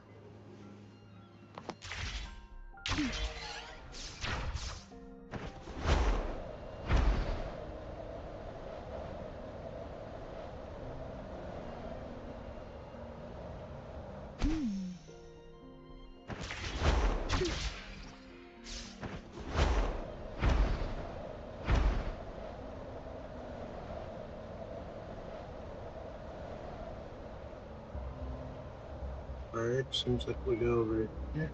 Alright, seems like we go over here.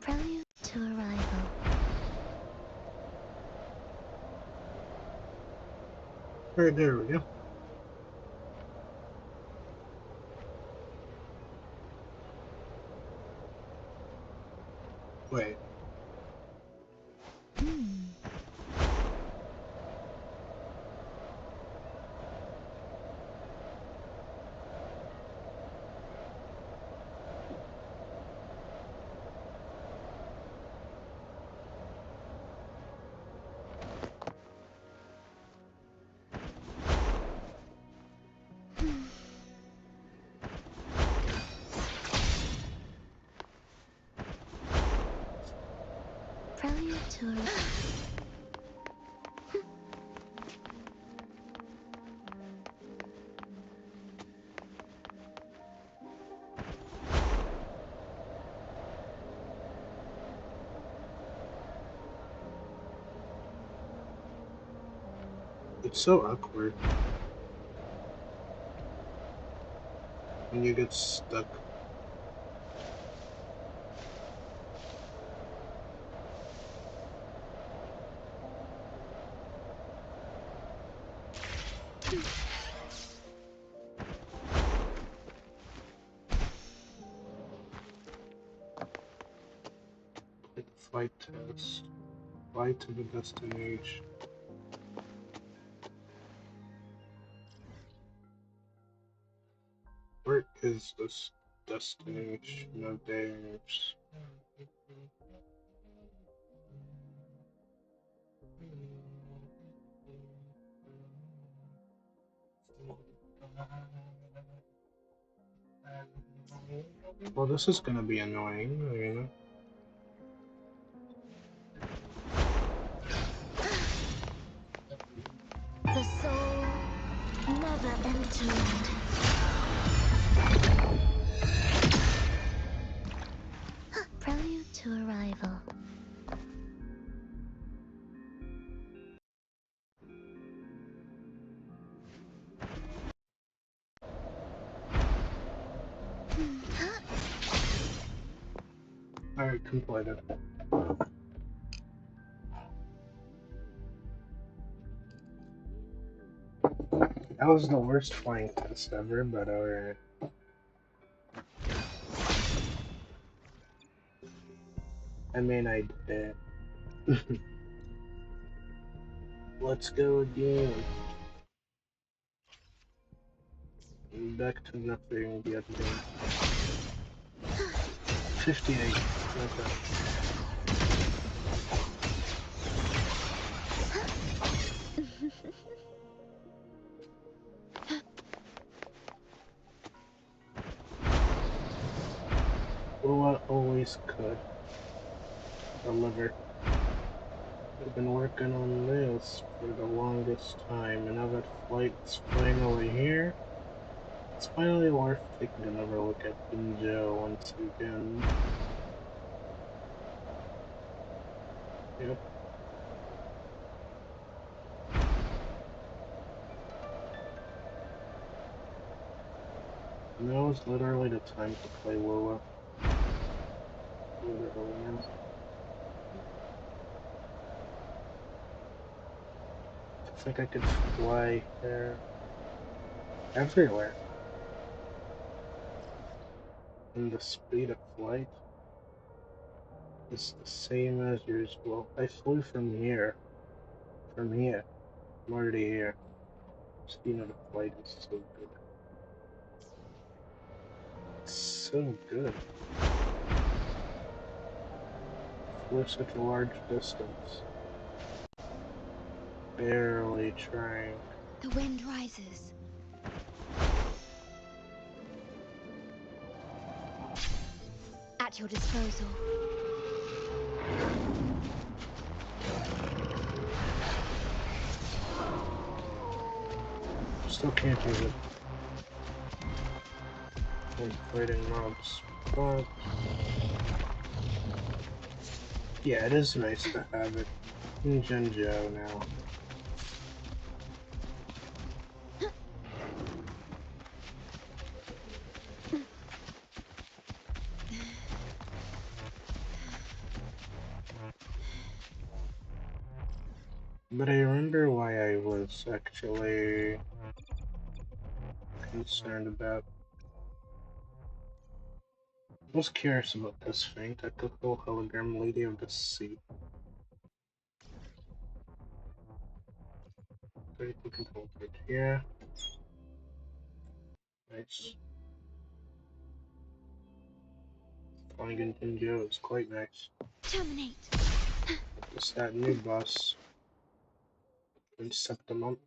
Prelude to arrival. Alright, there we go. Wait. Prelude to arrival. It's so awkward when you get stuck. Like flight test. Fly to the destination. Where is this destination? No dares. Well, this is gonna be annoying, you know. The soul never entered. Prelude to arrival. Alright, completed. That was the worst flying test ever, but alright. I mean, I did it. Let's go again. Back to nothing yet again. 58. Okay. WUWA always could deliver. I've been working on this for the longest time, and now that flight's finally here, it's finally worth taking another look at Jinzhou once again. Yep. Now is literally the time to play WUWA. Literally, man. I think I could fly there. Everywhere. And the speed of flight is the same as usual. I flew from here. From here. I'm already here. Speed of the flight is so good. It's so good. Flew such a large distance. Barely trying. The wind rises. At your disposal. Still can't use it. When fighting mobs. But yeah, it is nice to have it in Jinzhou now. But I remember why I was actually concerned about. I was curious about this thing, technical hologram Lady of the Sea. 32 control page here. Nice. Flying in Jinzhou is quite nice. Terminate. Just that new boss. And Septimum.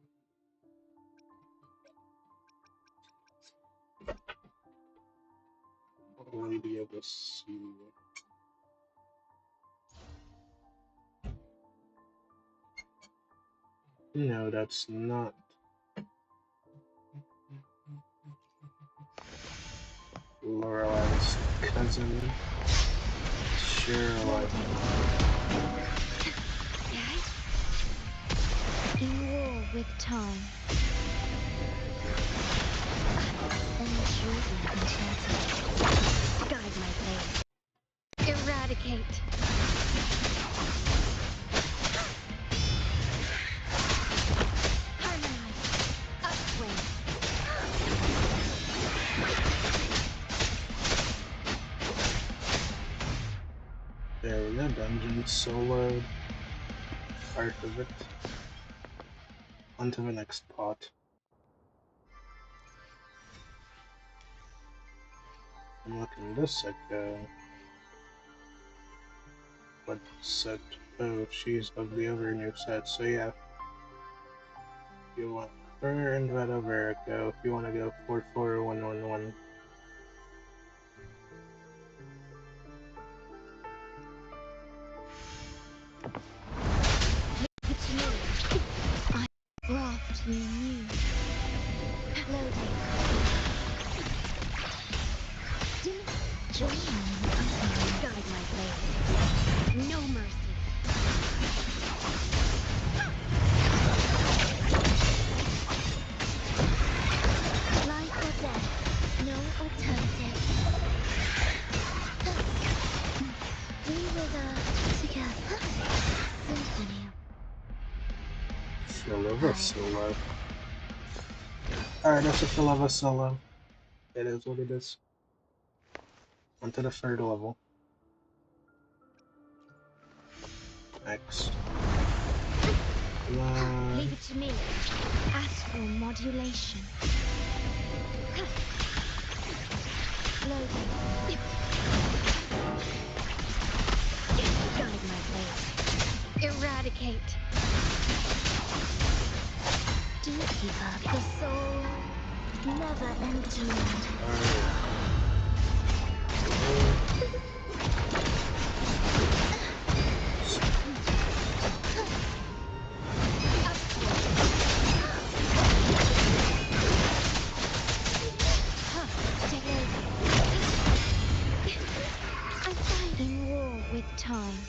Lady of the Sea. No, that's not. Lorelai's cousin. Sure, In war with time. Guide my blade. Eradicate. Harmonize. Upswing. There we go, dungeon solo part of it. On to the next part. I'm looking this echo. What set? Oh, she's of the other new set, so yeah. If you want her and that other echo, if you want to go 44111. It's you. I graft you new. Loading. Join me. Guide my blade. No mercy. Life or death. No alternative. We will together. Symphony. Solo. Alright, that's a fill of a solo. It is what it is. On to the third level. Next. Leave it to me. Astral modulation. Loading. Guide my blade. Eradicate. Deeper, the soul never entombed. I'm fighting war with time.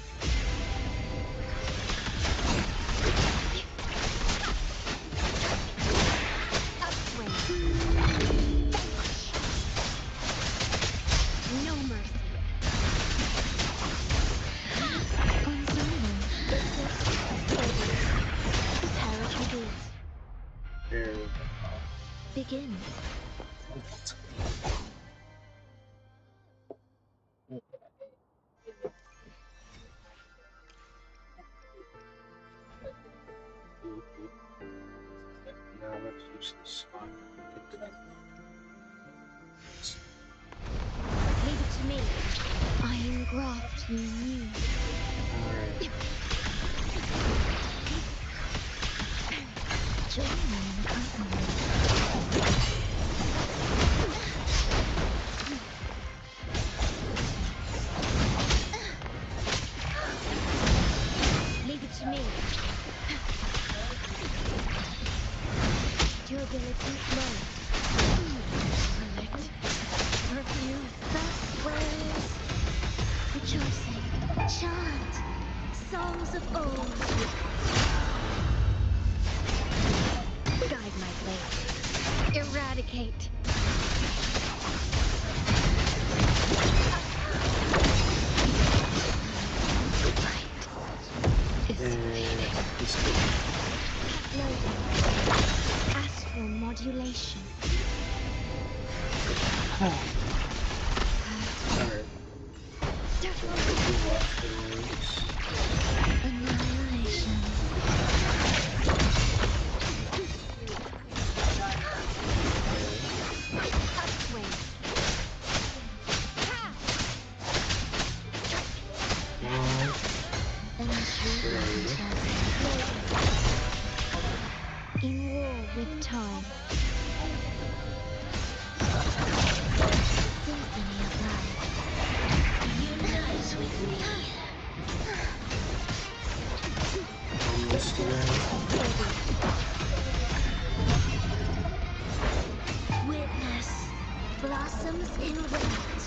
No mercy. Begin. Now let's use this slot. Leave it to me. I engraft you new. Join me in company. Leave it to me. Durability low. Select. Perfume. Best ways. Rejoicing. Chant. Songs of old. Guide my blade. Eradicate. Loading. Astral modulation. Annihilation. Upswing. In war with time. Symphony of life. Unite with me. Witness blossoms in wait.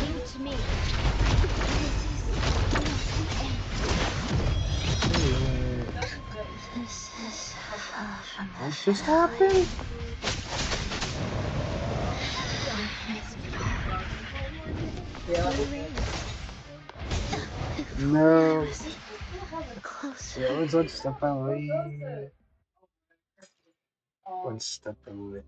Leave it to me. This is far from what just happened? No. Yeah, let's one step away. One step away.